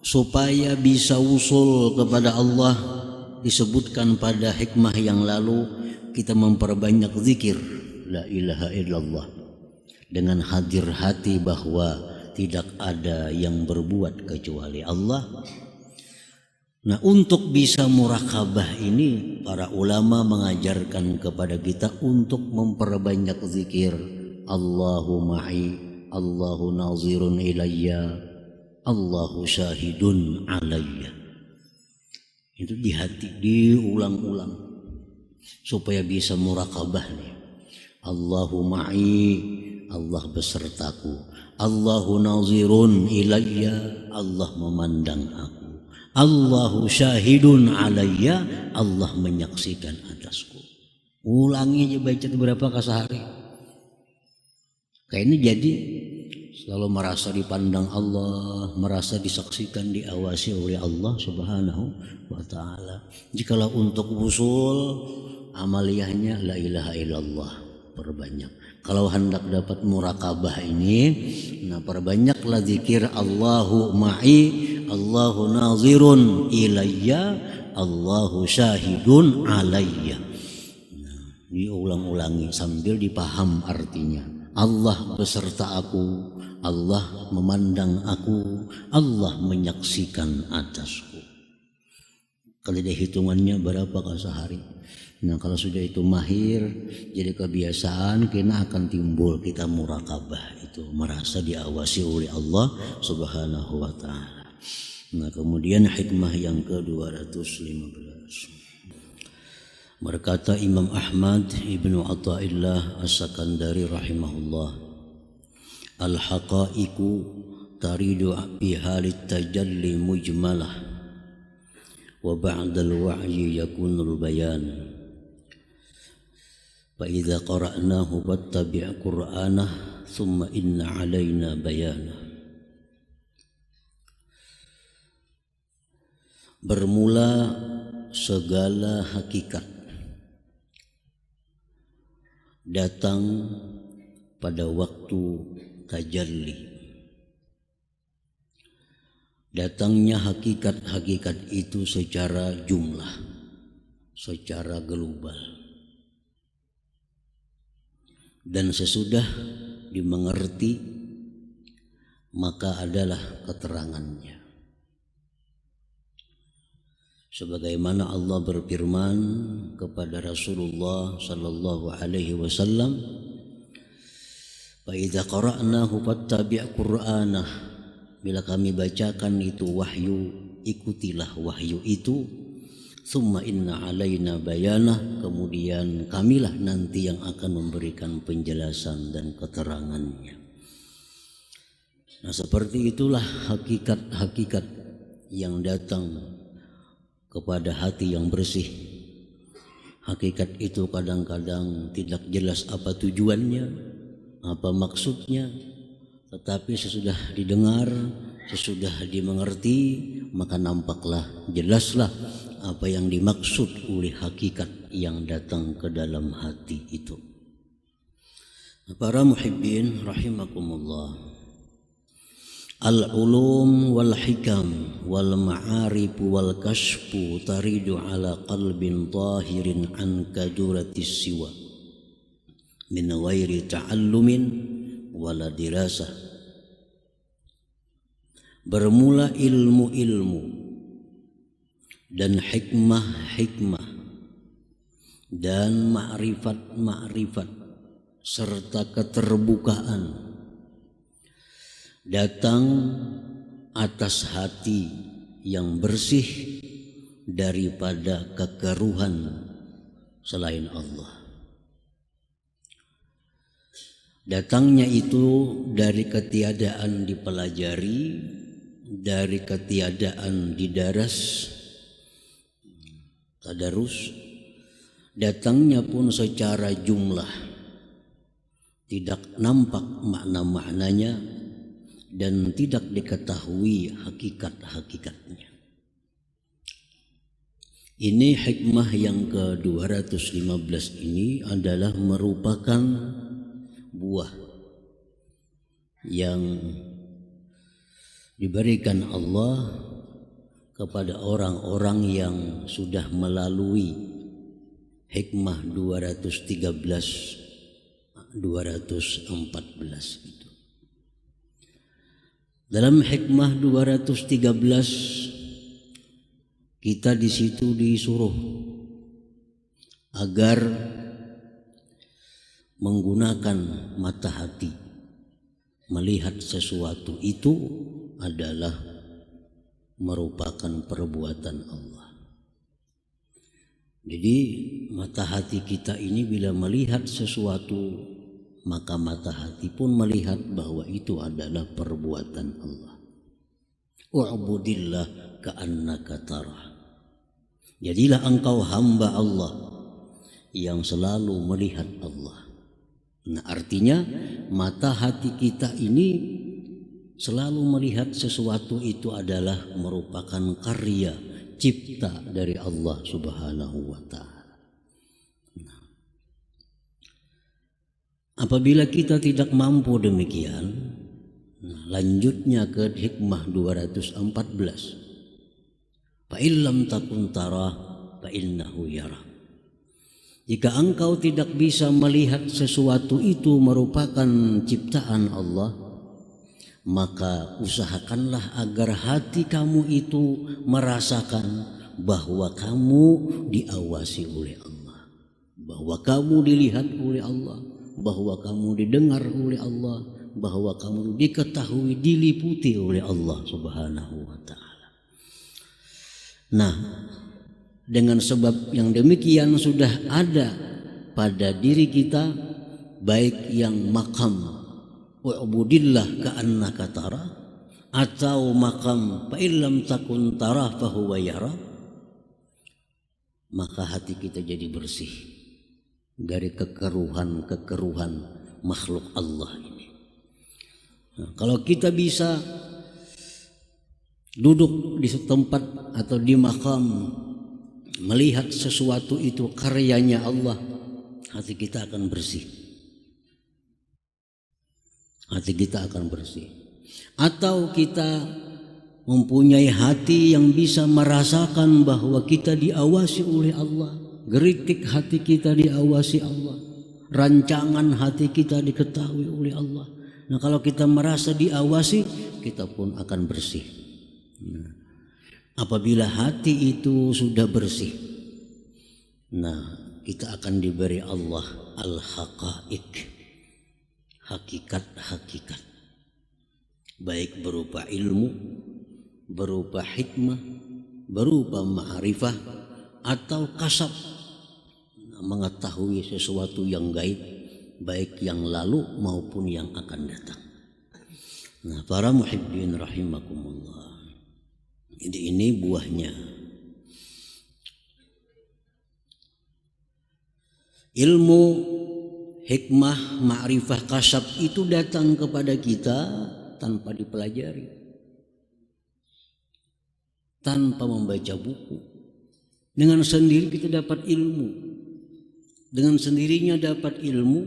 A: supaya bisa usul kepada Allah, disebutkan pada hikmah yang lalu, kita memperbanyak zikir la ilaha illallah, dengan hadir hati bahwa tidak ada yang berbuat kecuali Allah. Nah, untuk bisa muraqabah ini, para ulama mengajarkan kepada kita untuk memperbanyak zikir. Allahu ma'i, Allahu nazirun ilayya, Allahu syahidun alayya. Itu di hati, diulang-ulang supaya bisa muraqabah nih. Allahu ma'i, Allah besertaku. Allahu nazirun ilayya, Allah memandang aku. Allahu syahidun alayya, Allah menyaksikan atasku. Ulangi aja, baca berapa kali sehari. Kayak ini jadi selalu merasa dipandang Allah, merasa disaksikan, diawasi oleh Allah Subhanahu wa Ta'ala. Jikalau untuk usul amaliyahnya la ilaha illallah, perbanyak. Kalau hendak dapat muraqabah ini, nah perbanyaklah zikir Allahu ma'i, Allahu nazirun ilayya, Allahu syahidun alayya. Nah, diulang-ulangi sambil dipaham artinya. Allah beserta aku, Allah memandang aku, Allah menyaksikan atasku. Kalau ada hitungannya berapa kali sehari? Nah, kalau sudah itu mahir, jadi kebiasaan, kena akan timbul kita muraqabah itu, merasa diawasi oleh Allah Subhanahu wa Ta'ala. Nah, kemudian hikmah yang ke-215. Berkata Imam Ahmad Ibnu Athaillah As-Sakandari rahimahullah, al-haqaiqu taridu bihalit tajalli mujmalah wa ba'dal wa'yi yakunul bayan. فإذا قرأناه فاتبع قرآنه ثم إن علينا بيانه. Bermula segala hakikat datang pada waktu tajalli. Datangnya hakikat-hakikat itu secara jumlah, secara global. Dan sesudah dimengerti, maka adalah keterangannya. Sebagaimana Allah berfirman kepada Rasulullah sallallahu alaihi wasallam, "Fa idza qara'nahu fattabi' qur'anah." Bila kami bacakan itu wahyu, ikutilah wahyu itu. Summa inna alaina bayanah, kemudian kamilah nanti yang akan memberikan penjelasan dan keterangannya. Nah, seperti itulah hakikat-hakikat yang datang kepada hati yang bersih. Hakikat itu kadang-kadang tidak jelas apa tujuannya, apa maksudnya, tetapi sesudah didengar, sesudah dimengerti, maka nampaklah, jelaslah apa yang dimaksud oleh hakikat yang datang ke dalam hati itu. Para muhibbin rahimakumullah, Al-ulum wal hikam wal ma'arif wal kashfu taridu ala qalbin tahirin an kaduratis siwa min ghairi ta'allumin wala dirasah. Bermula ilmu-ilmu dan hikmah-hikmah dan ma'rifat-ma'rifat serta keterbukaan datang atas hati yang bersih daripada kekeruhan selain Allah. Datangnya itu dari ketiadaan dipelajari, dari ketiadaan didaras, tadarus. Datangnya pun secara jumlah, tidak nampak makna-maknanya dan tidak diketahui hakikat-hakikatnya. Ini hikmah yang ke-215 ini adalah merupakan buah yang diberikan Allah kepada orang-orang yang sudah melalui hikmah 213 214 itu. Dalam hikmah 213 kita di situ disuruh agar menggunakan mata hati melihat sesuatu itu adalah merupakan perbuatan Allah. Jadi mata hati kita ini bila melihat sesuatu, maka mata hati pun melihat bahwa itu adalah perbuatan Allah. U'budillah ka'annaka tarah. Jadilah engkau hamba Allah yang selalu melihat Allah. Nah, artinya mata hati kita ini selalu melihat sesuatu itu adalah merupakan karya cipta dari Allah Subhanahu wa ta'ala. Nah, apabila kita tidak mampu demikian, lanjutnya ke hikmah 214. Fa illam takun tara fa innahu yara. Jika engkau tidak bisa melihat sesuatu itu merupakan ciptaan Allah, maka usahakanlah agar hati kamu itu merasakan bahwa kamu diawasi oleh Allah, bahwa kamu dilihat oleh Allah, bahwa kamu didengar oleh Allah, bahwa kamu diketahui, diliputi oleh Allah Subhanahu wa ta'ala. Nah, dengan sebab yang demikian sudah ada pada diri kita, baik yang makam wa'budillah ka'annaka tara atau makam fa illam takun tara fa huwa yara, maka hati kita jadi bersih dari kekeruhan-kekeruhan makhluk Allah ini. Nah, kalau kita bisa duduk di tempat atau di makam melihat sesuatu itu karyanya Allah, hati kita akan bersih. Hati kita akan bersih. Atau kita mempunyai hati yang bisa merasakan bahwa kita diawasi oleh Allah, geritik hati kita diawasi Allah, rancangan hati kita diketahui oleh Allah. Nah, kalau kita merasa diawasi, kita pun akan bersih. Nah, apabila hati itu sudah bersih, nah, kita akan diberi Allah al-haqaiq, hakikat-hakikat, baik berupa ilmu, berupa hikmah, berupa ma'rifah, atau kasab, mengetahui sesuatu yang gaib, baik yang lalu maupun yang akan datang. Nah, para muhibbin rahimakumullah, ini buahnya. Ilmu, hikmah, ma'rifah, kasab itu datang kepada kita tanpa dipelajari, tanpa membaca buku. Dengan sendiri kita dapat ilmu, dengan sendirinya dapat ilmu,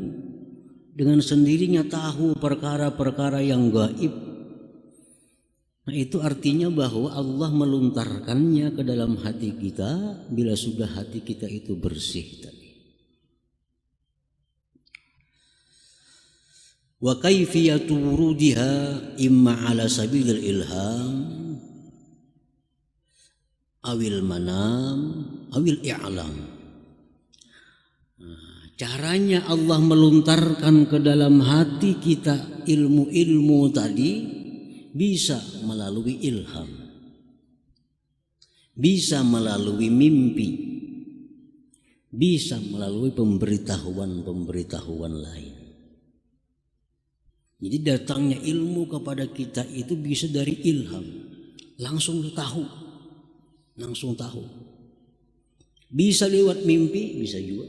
A: dengan sendirinya tahu perkara-perkara yang gaib, Nah, itu artinya bahwa Allah melontarkannya ke dalam hati kita bila sudah hati kita itu bersih tadi. Wa kaifiyatu wurudiha imma ala sabilil ilham awil manam awil i'lam. Caranya Allah melontarkan ke dalam hati kita ilmu-ilmu tadi bisa melalui ilham, bisa melalui mimpi, bisa melalui pemberitahuan-pemberitahuan lain. Jadi datangnya ilmu kepada kita itu bisa dari ilham, langsung tahu. Bisa lewat mimpi, bisa juga.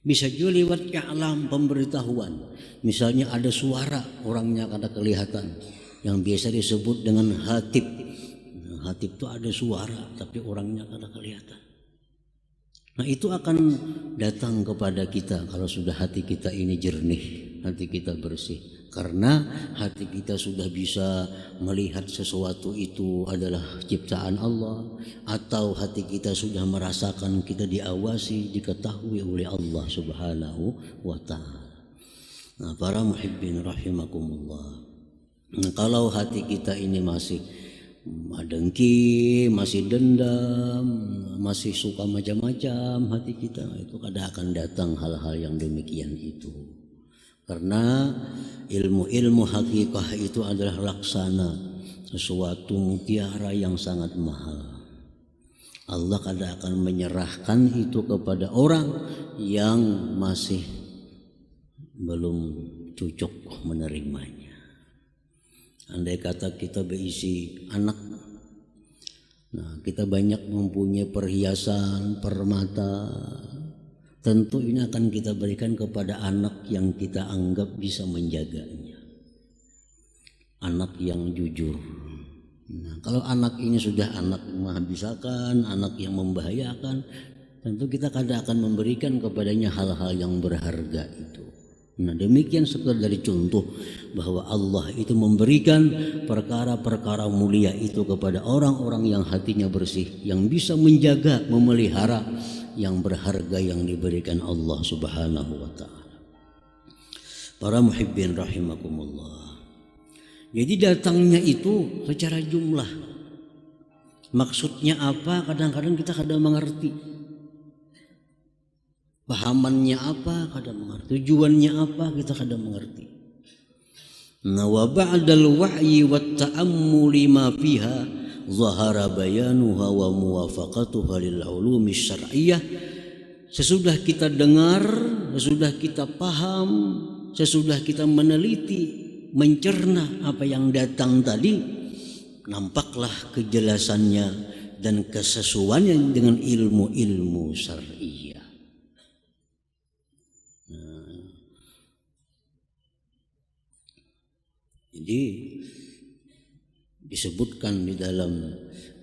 A: Bisa juga lewat i'lam, pemberitahuan. Misalnya ada suara, orangnya kada kelihatan, yang biasa disebut dengan hatib. Hatib itu ada suara tapi orangnya kada kelihatan. Nah, itu akan datang kepada kita kalau sudah hati kita ini jernih, hati kita bersih. Karena hati kita sudah bisa melihat sesuatu itu adalah ciptaan Allah, atau hati kita sudah merasakan kita diawasi, diketahui oleh Allah Subhanahu wa ta'ala. Nah, para muhibbin rahimakumullah. Nah, kalau hati kita ini masih dengki, masih dendam, masih suka macam-macam hati kita, itu kadang akan datang hal-hal yang demikian itu. Karena ilmu-ilmu hakikah itu adalah laksana, sesuatu mutiara yang sangat mahal. Allah kadang akan menyerahkan itu kepada orang yang masih belum cocok menerimanya. Andai kata kita berisi anak, nah kita banyak mempunyai perhiasan, permata, tentu ini akan kita berikan kepada anak yang kita anggap bisa menjaganya, anak yang jujur. Nah, kalau anak ini sudah anak menghabiskan, anak yang membahayakan, tentu kita kadang akan memberikan kepadanya hal-hal yang berharga itu. Nah, demikian sekedar dari contoh bahwa Allah itu memberikan perkara-perkara mulia itu kepada orang-orang yang hatinya bersih, yang bisa menjaga, memelihara yang berharga yang diberikan Allah Subhanahu wa ta'ala. Para muhibbin rahimakumullah. Jadi datangnya itu secara jumlah. Maksudnya apa? Kadang-kadang kita kadang mengerti. Pahamannya apa? Kadang mengerti. Tujuannya apa? Kita kadang mengerti. Nah, wa ba'dal wa'yi wat ta'ammuli ma fiha zahara bayanuha wa muwafaqatuha lil ulumi syar'iyyah. Sesudah kita dengar, sesudah kita paham, sesudah kita meneliti, mencerna apa yang datang tadi, nampaklah kejelasannya dan kesesuaiannya dengan ilmu-ilmu syar'iyyah. Jadi disebutkan di dalam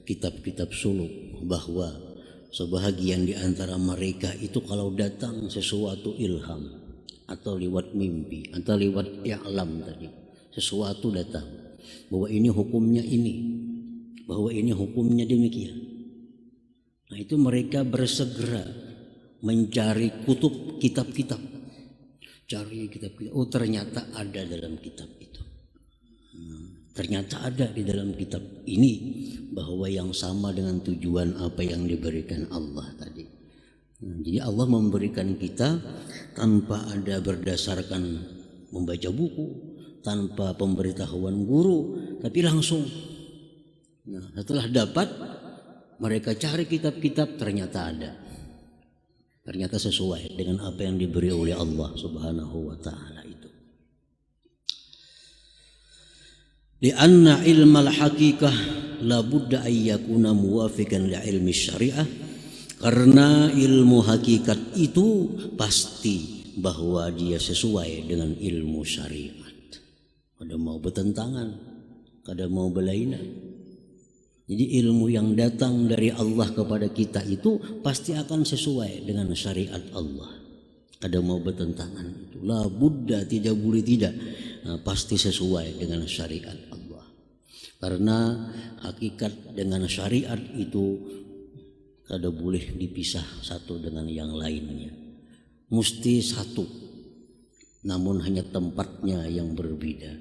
A: kitab-kitab suluk bahwa sebahagian di antara mereka itu kalau datang sesuatu ilham atau lewat mimpi atau lewat i'lam tadi, sesuatu datang bahwa ini hukumnya ini, bahwa ini hukumnya demikian. Nah, itu mereka bersegera mencari kutub, kitab-kitab, cari kitab-kitab. Oh, ternyata ada dalam kitab itu. Ternyata ada di dalam kitab ini bahwa yang sama dengan tujuan apa yang diberikan Allah tadi. Jadi Allah memberikan kita tanpa ada berdasarkan membaca buku, tanpa pemberitahuan guru, tapi langsung. Nah, setelah dapat, mereka cari kitab-kitab, ternyata ada. Ternyata sesuai dengan apa yang diberi oleh Allah Subhanahu wa ta'ala itu. Lianna ilmal hakikah la budda ayyakuna muwafiqan li ilmi syariah. Karena ilmu hakikat itu pasti bahwa dia sesuai dengan ilmu syariat. Kada mau bertentangan, kada mau berlainan. Jadi ilmu yang datang dari Allah kepada kita itu pasti akan sesuai dengan syariat Allah. Kada mau bertentangan itu. La budda, tidak boleh tidak. Nah, pasti sesuai dengan syariat Allah. Karena hakikat dengan syariat itu kada boleh dipisah satu dengan yang lainnya, mesti satu, namun hanya tempatnya yang berbeda.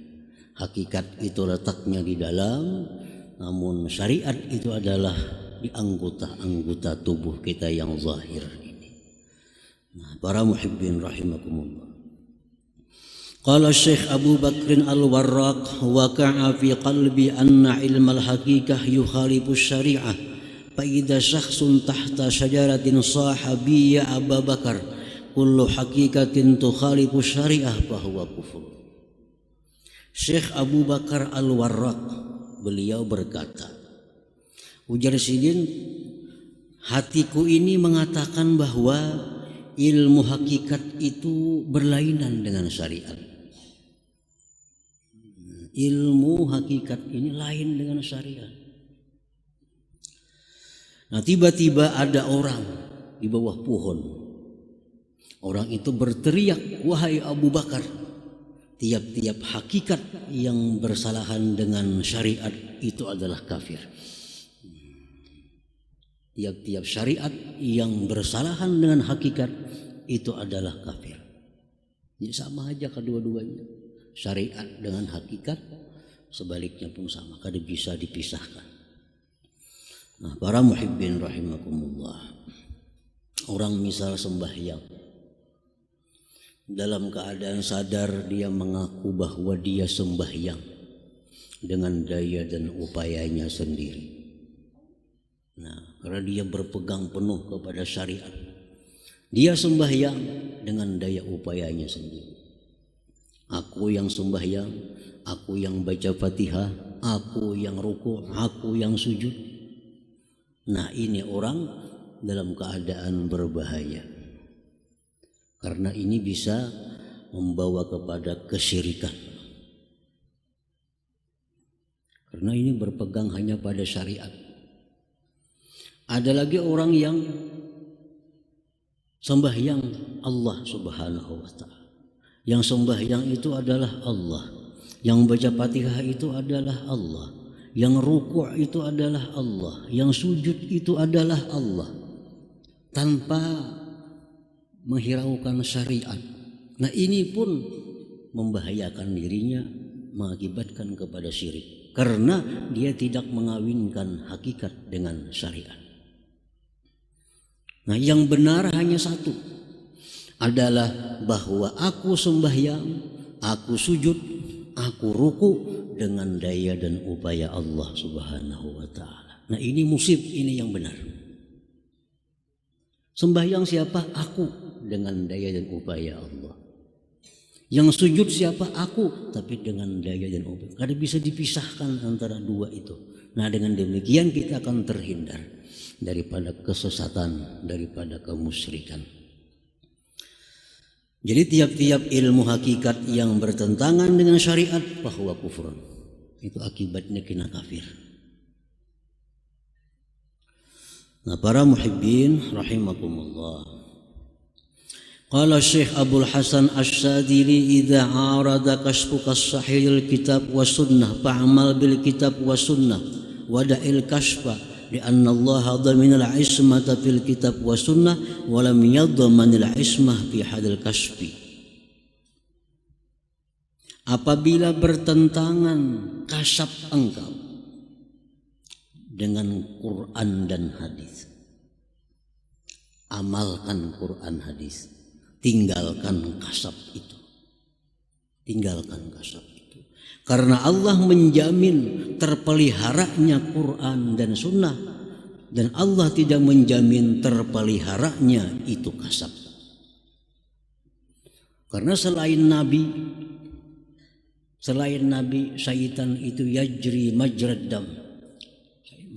A: Hakikat itu letaknya di dalam, namun syariat itu adalah di anggota-anggota tubuh kita yang zahir ini. Nah, para muhibbin rahimakumullah. Qala Syekh Abu Bakr Al-Warraq, waqa'a fi qalbi anna ilmal haqiqah yukhalifu syari'ah, fa idza syakhsun tahta syajaratin sahabi ya Abu Bakar kullu haqiqatin tukhalifu syari'ah fa huwa kufur. Syekh Abu Bakar Al-Warraq beliau berkata, ujar Sidin, hatiku ini mengatakan bahwa ilmu hakikat itu berlainan dengan syariat. Ilmu hakikat ini lain dengan syariat. Nah, tiba-tiba ada orang di bawah pohon. Orang itu berteriak, wahai Abu Bakar, tiap-tiap hakikat yang bersalahan dengan syariat itu adalah kafir. Tiap-tiap syariat yang bersalahan dengan hakikat itu adalah kafir. Jadi sama aja kedua-duanya. Syariat dengan hakikat sebaliknya pun sama, kada bisa dipisahkan. Nah, para muhibbin rahimakumullah, orang misal sembahyang, dalam keadaan sadar dia mengaku bahwa dia sembahyang dengan daya dan upayanya sendiri. Nah, karena dia berpegang penuh kepada syariat, dia sembahyang dengan daya upayanya sendiri. Aku yang sembahyang, aku yang baca Fatihah, aku yang ruku', aku yang sujud. Nah, ini orang dalam keadaan berbahaya. Karena ini bisa membawa kepada kesyirikan. Karena ini berpegang hanya pada syariat. Ada lagi orang yang sembahyang Allah Subhanahu wa ta'ala. Yang sembahyang itu adalah Allah, yang baca Fatihah itu adalah Allah, yang ruku' itu adalah Allah, yang sujud itu adalah Allah, tanpa menghiraukan syariat. Nah, ini pun membahayakan dirinya, mengakibatkan kepada syirik, karena dia tidak mengawinkan hakikat dengan syariat. Nah, yang benar hanya satu, adalah bahwa aku sembahyang, aku sujud, aku ruku dengan daya dan upaya Allah Subhanahu wa ta'ala. Nah, ini musib, ini yang benar. Sembahyang siapa? Aku dengan daya dan upaya Allah. Yang sujud siapa? Aku, tapi dengan daya dan upaya. Kada bisa dipisahkan antara dua itu. Nah, dengan demikian kita akan terhindar daripada kesesatan, daripada kemusyrikan. Jadi tiap-tiap ilmu hakikat yang bertentangan dengan syariat bahwa kufur, itu akibatnya kena kafir. Nah, para muhibbin rahimakumullah, qala Syekh Abdul Hasan Asy-Syadzili, idza arada kashfuka sahihil kitab wa sunnah fa'amal bil kitab wa sunnah wa da'il kashfa لأن الله ضمن العصمة في الكتاب والسنة ولم يضمن العصمة في حد الكشف. Apabila bertentangan kasab engkau dengan Quran dan hadis, amalkan Quran hadis, tinggalkan kasab itu. Tinggalkan kasab itu. Karena Allah menjamin terpeliharanya Quran dan Sunnah, dan Allah tidak menjamin terpeliharanya itu kasab. Karena selain Nabi, syaitan itu yajri majrad dam,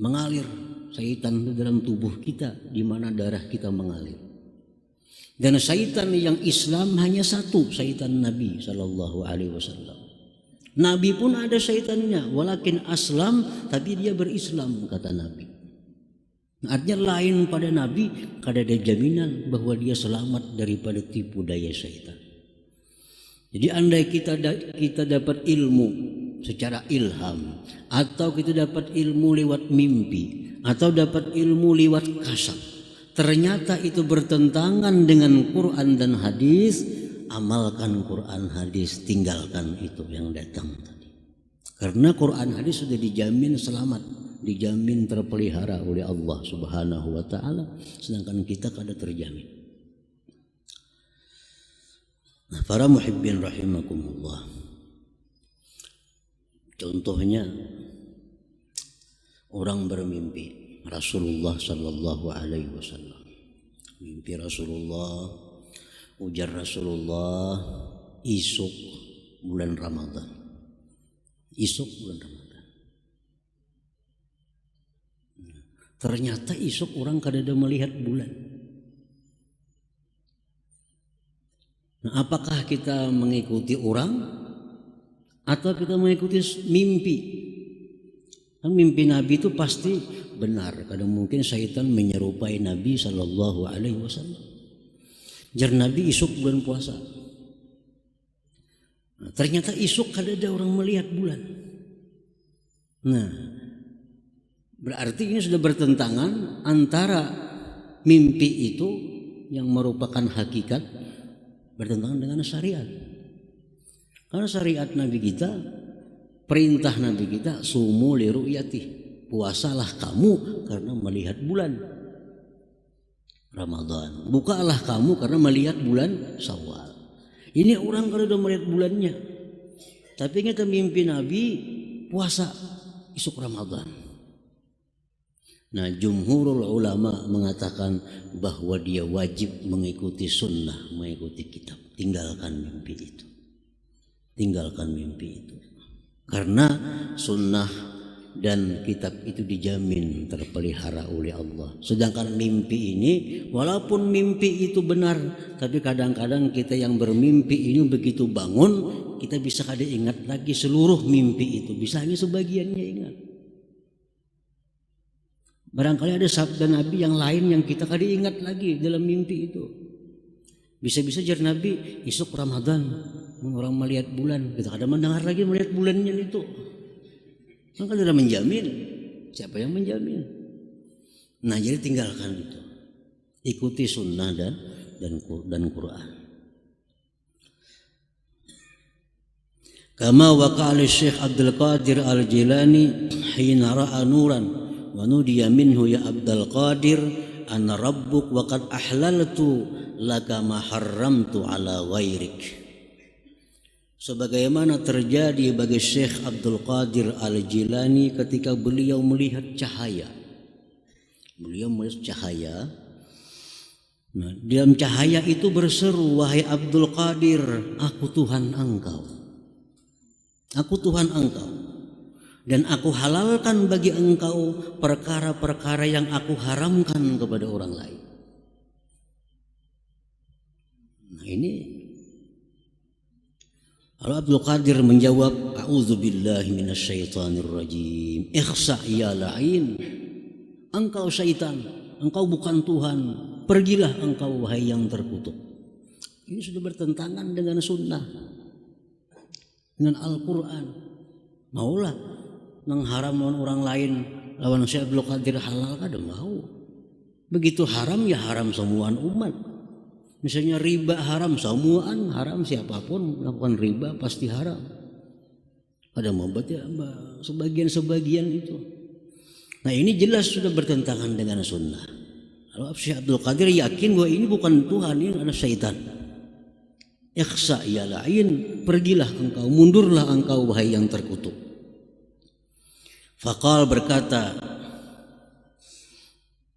A: mengalir syaitan dalam tubuh kita di mana darah kita mengalir. Dan syaitan yang Islam hanya satu, syaitan Nabi Sallallahu Alaihi Wasallam. Nabi pun ada syaitannya, walakin aslam, tapi dia berislam, kata Nabi. Artinya lain pada Nabi, kada ada jaminan bahwa dia selamat daripada tipu daya syaitan. Jadi andai kita dapat ilmu secara ilham, atau kita dapat ilmu lewat mimpi, atau dapat ilmu lewat kasab, ternyata itu bertentangan dengan Quran dan hadis, amalkan Quran hadis, tinggalkan itu yang datang tadi. Karena Quran hadis sudah dijamin selamat, dijamin terpelihara oleh Allah Subhanahu wa taala, sedangkan kita kada terjamin. Nah, para muhibbin rahimakumullah, contohnya orang bermimpi Rasulullah sallallahu alaihi wasallam. Mimpi Rasulullah, ujar Rasulullah, isuk bulan Ramadan. Isuk bulan Ramadan. Ternyata isuk orang kadada melihat bulan. Nah, apakah kita mengikuti orang atau kita mengikuti mimpi? Kan mimpi Nabi itu pasti benar. Kadang mungkin syaitan menyerupai Nabi sallallahu alaihi wasallam. Jar Nabi isuk bulan puasa. Nah, ternyata isuk kadada orang melihat bulan. Nah, berarti ini sudah bertentangan antara mimpi itu yang merupakan hakikat bertentangan dengan syariat. Karena syariat Nabi kita, perintah Nabi kita, sumu li ru'yati, puasalah kamu karena melihat bulan Ramadan, bukalah kamu karena melihat bulan Syawal. Ini orang kalau sudah melihat bulannya, tapi kita mimpi Nabi puasa isuk Ramadan. Nah, jumhurul ulama mengatakan bahwa dia wajib mengikuti sunnah, mengikuti kitab. Tinggalkan mimpi itu. Tinggalkan mimpi itu. Karena sunnah dan kitab itu dijamin terpelihara oleh Allah. Sedangkan mimpi ini, walaupun mimpi itu benar, tapi kadang-kadang kita yang bermimpi ini begitu bangun, kita bisa kada ingat lagi seluruh mimpi itu. Bisa hanya sebagiannya ingat. Barangkali ada sabda Nabi yang lain yang kita kada ingat lagi dalam mimpi itu. Bisa-bisa jar Nabi isuk Ramadan orang melihat bulan, kita kada mendengar lagi melihat bulannya itu. Kan kada menjamin. Siapa yang menjamin? Nah, jadi tinggalkan itu. Ikuti sunnah dan Quran. Kama waqa'al Syekh Abdul Qadir Al-Jilani hina ra'a nuran wa nudiya minhu ya Abdul Qadir ana rabbuk wa qad ahlaltu laka ma harramtu ala ghairik. Sebagaimana terjadi bagi Syekh Abdul Qadir Al-Jilani ketika beliau melihat cahaya. Beliau melihat cahaya. Nah, dalam cahaya itu berseru, wahai Abdul Qadir, aku Tuhan engkau. Aku Tuhan engkau. Dan aku halalkan bagi engkau perkara-perkara yang aku haramkan kepada orang lain. Nah, ini Abdul Qadir menjawab, a'udzubillahi minasyaitonir rajim. Ikhsa ya la'in. Engkau syaitan, engkau bukan Tuhan. Pergilah engkau wahai yang terkutuk. Ini sudah bertentangan dengan sunnah, dengan Al-Quran. Maulah mengharam lawan orang lain, lawan Syekh Abdul Qadir halal kada mau. Begitu haram ya haram semuaan umat. Misalnya riba haram, semuaan haram, siapapun melakukan riba pasti haram. Ada membuat ya sebagian-sebagian itu. Nah, ini jelas sudah bertentangan dengan sunnah. Kalau Syekh Abdul Qadir yakin bahwa ini bukan Tuhan, ini adalah syaitan. Ikhsa ya la'in, pergilah engkau, mundurlah engkau wahai yang terkutuk. Faqal berkata,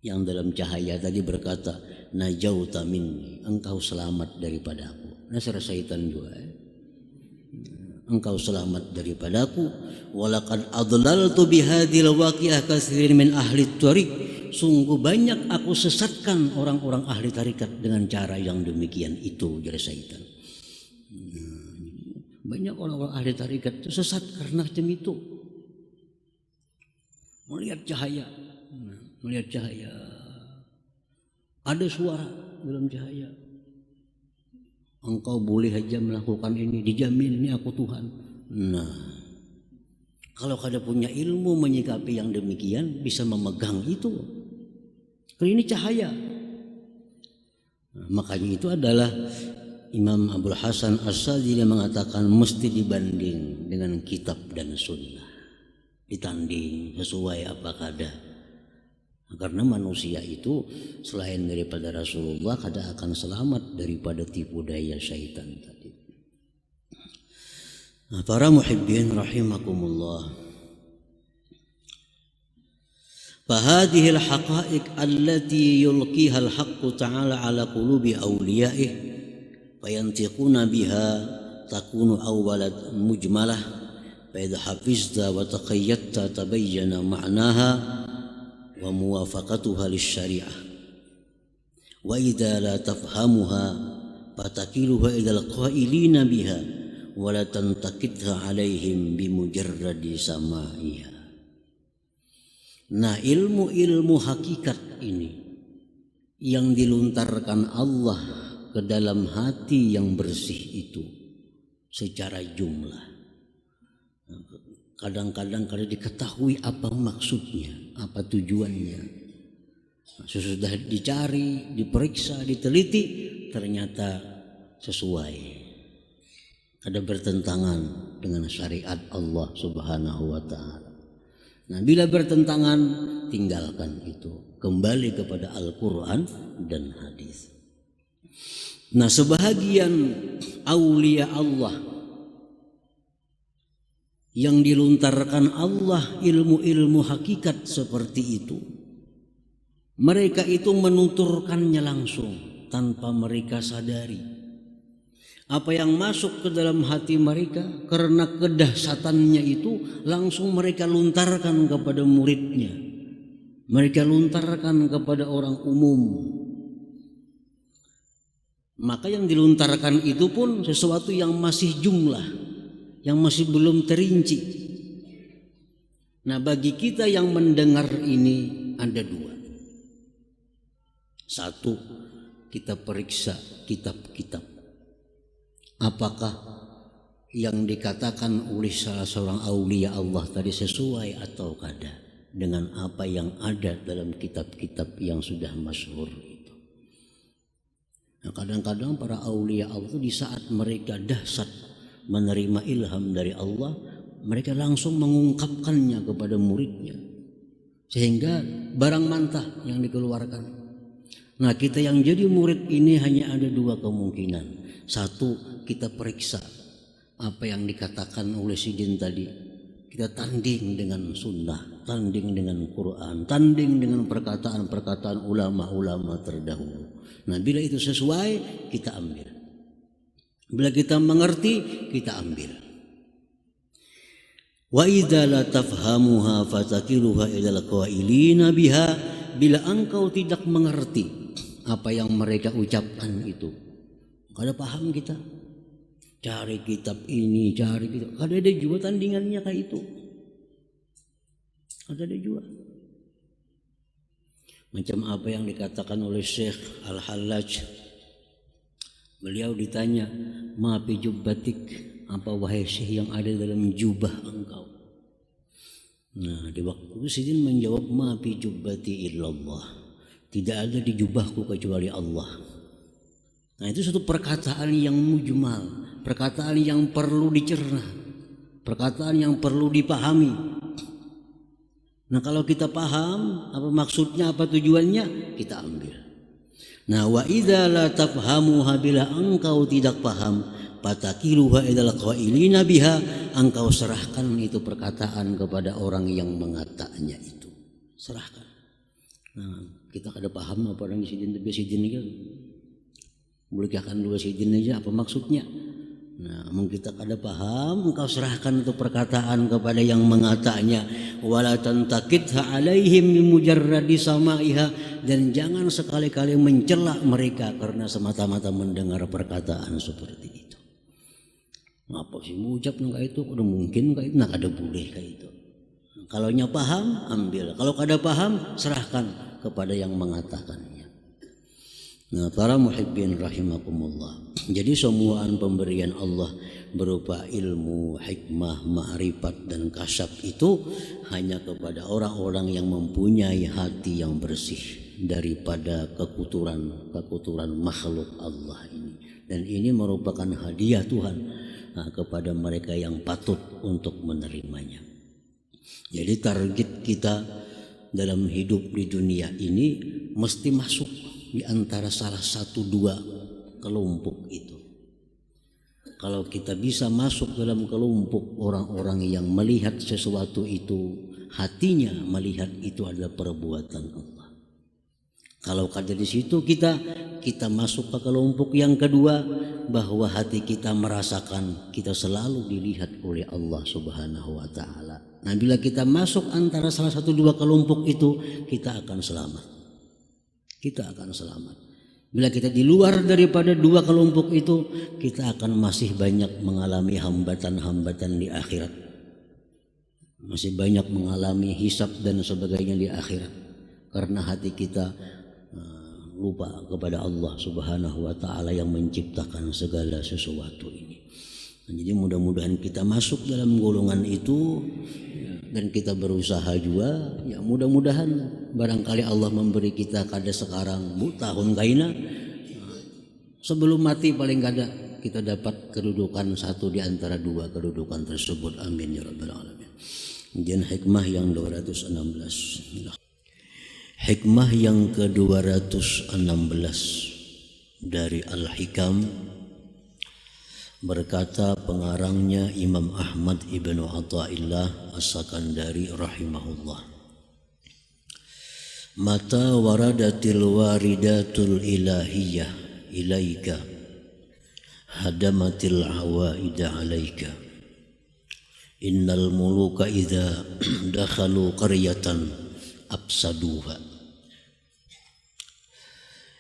A: yang dalam cahaya tadi berkata, najauta minni, engkau selamat daripada aku. Nasr syaitan juga. Engkau selamat daripadaku. Walaqad adlaltu bihadhil waqi'ah katsirin min ahli tariq. Sungguh banyak aku sesatkan orang-orang ahli tarikat dengan cara yang demikian itu, jadi syaitan. Banyak orang-orang ahli tarikat itu sesat karena macam itu. Melihat cahaya, melihat cahaya. Ada suara dalam cahaya. Engkau boleh saja melakukan ini, dijamin ini aku Tuhan. Nah, Kalau kada punya ilmu menyikapi yang demikian, bisa memegang itu. Kalau ini cahaya. Nah, makanya itu adalah Imam Abdul Hasan As-Sadzili mengatakan mesti dibanding dengan kitab dan sunnah, ditanding sesuai apa kada. Karena manusia itu selain daripada Rasulullah kada akan selamat daripada tipu daya syaitan tadi. Nah, para muhibbin rahimakumullah. فهذه الحقائق التي يلقيها الحق تعالى على قلوب أوليائه فينطقون بها تكون أولا مجملة فإذا حفظت وتقيدت تبين معناها وموافقتها للشريعة وإذا لا تفهمها فتكلها إلى القائلين بها ولا تنتقدها عليهم بمجرد سماعها. Nah, ilmu-ilmu hakikat ini yang dilontarkan Allah ke dalam hati yang bersih itu secara jumlah. Kadang-kadang kada diketahui apa maksudnya, apa tujuannya. Sesudah dicari, diperiksa, diteliti, ternyata sesuai. Ada bertentangan dengan syariat Allah Subhanahu wa ta'ala. Nah, bila bertentangan, tinggalkan itu, kembali kepada Al-Quran dan hadis. Nah, sebahagian aulia Allah yang dilontarkan Allah ilmu-ilmu hakikat seperti itu, mereka itu menuturkannya langsung tanpa mereka sadari. Apa yang masuk ke dalam hati mereka karena kedahsatannya itu langsung mereka lontarkan kepada muridnya. Mereka lontarkan kepada orang umum. Maka yang dilontarkan itu pun sesuatu yang masih jumlah, yang masih belum terinci. Nah, bagi kita yang mendengar ini ada dua. Satu, kita periksa kitab-kitab. Apakah yang dikatakan oleh salah seorang aulia Allah tadi sesuai atau kada dengan apa yang ada dalam kitab-kitab yang sudah masyhur itu. Nah, kadang-kadang para aulia Allah itu di saat mereka dahsyat menerima ilham dari Allah, mereka langsung mengungkapkannya kepada muridnya sehingga barang mantah yang dikeluarkan. Nah, kita yang jadi murid ini hanya ada dua kemungkinan. Satu, kita periksa apa yang dikatakan oleh Sidin tadi. Kita tanding dengan sunnah, tanding dengan Quran, tanding dengan perkataan-perkataan ulama-ulama terdahulu. Nah, bila itu sesuai, kita ambil. Bila kita mengerti, kita ambil. Wa idza la tafhamuha fatakiluha ilal qailina biha. Bila engkau tidak mengerti apa yang mereka ucapkan itu, kada paham kita, cari kitab ini, cari kitab, kada ada juga tandingannya kayak itu, kada ada juga. Macam apa yang dikatakan oleh Syekh Al-Hallaj. Beliau ditanya, ma fi jubbatik, apa wahai Syekh yang ada dalam jubah engkau? Nah, di waktu itu Sidin menjawab, ma fi jubbati illallah, tidak ada di jubahku kecuali Allah. Nah, itu satu perkataan yang mujmal, perkataan yang perlu dicerna, perkataan yang perlu dipahami. Nah, kalau kita paham apa maksudnya, apa tujuannya, kita ambil. Nah, wa idza la tafhamuha, bila engkau tidak paham, fatakiluha ilal qailina biha, engkau serahkan itu perkataan kepada orang yang mengatakannya itu. Serahkan. Nah, kita kada paham apa orang Sidin itu. Bolehkan dulu Sidin aja apa maksudnya. Nah, kita kada paham, engkau serahkan itu perkataan kepada yang mengatanya. Wala tantakidha alaihim bimujarradi samaiha, dan jangan sekali-kali mencela mereka karena semata-mata mendengar perkataan seperti itu. Ngapa sih ngucap kayak itu? Udah mungkin kayak itu, nah kada boleh kayak itu. Kalau nya paham, ambil. Kalau kada paham, serahkan kepada yang mengatakannya. Nah, para muhibbin rahimakumullah. Jadi semua pemberian Allah berupa ilmu, hikmah, ma'rifat dan kasab itu hanya kepada orang-orang yang mempunyai hati yang bersih daripada kekuturan makhluk Allah ini. Dan ini merupakan hadiah Tuhan kepada mereka yang patut untuk menerimanya. Jadi target kita dalam hidup di dunia ini mesti masuk di antara salah satu dua kelompok itu. Kalau kita bisa masuk dalam kelompok orang-orang yang melihat sesuatu itu, hatinya melihat itu adalah perbuatan Allah. Kalau ada di situ kita masuk ke kelompok yang kedua, bahwa hati kita merasakan kita selalu dilihat oleh Allah Subhanahu wa taala. Nah, bila kita masuk antara salah satu dua kelompok itu, kita akan selamat. Kita akan selamat. Bila kita di luar daripada dua kelompok itu, kita akan masih banyak mengalami hambatan-hambatan di akhirat. Masih banyak mengalami hisab dan sebagainya di akhirat. Karena hati kita lupa kepada Allah Subhanahu wa taala yang menciptakan segala sesuatu ini. Jadi mudah-mudahan kita masuk dalam golongan itu dan kita berusaha juga. Ya mudah-mudahan barangkali Allah memberi kita kada sekarang tahun kaina, sebelum mati paling kada kita dapat kedudukan satu di antara dua kedudukan tersebut. Amin ya rabbal alamin. Kemudian hikmah yang 216. Hikmah yang ke-216 dari Al-Hikam, berkata pengarangnya Imam Ahmad ibnu Athaillah As-Sakandari rahimahullah, mata waradatil waridatul ilahiyah ilaika hadamatil awaida alaika innal muluka idza dakhalu qaryatan absaduha.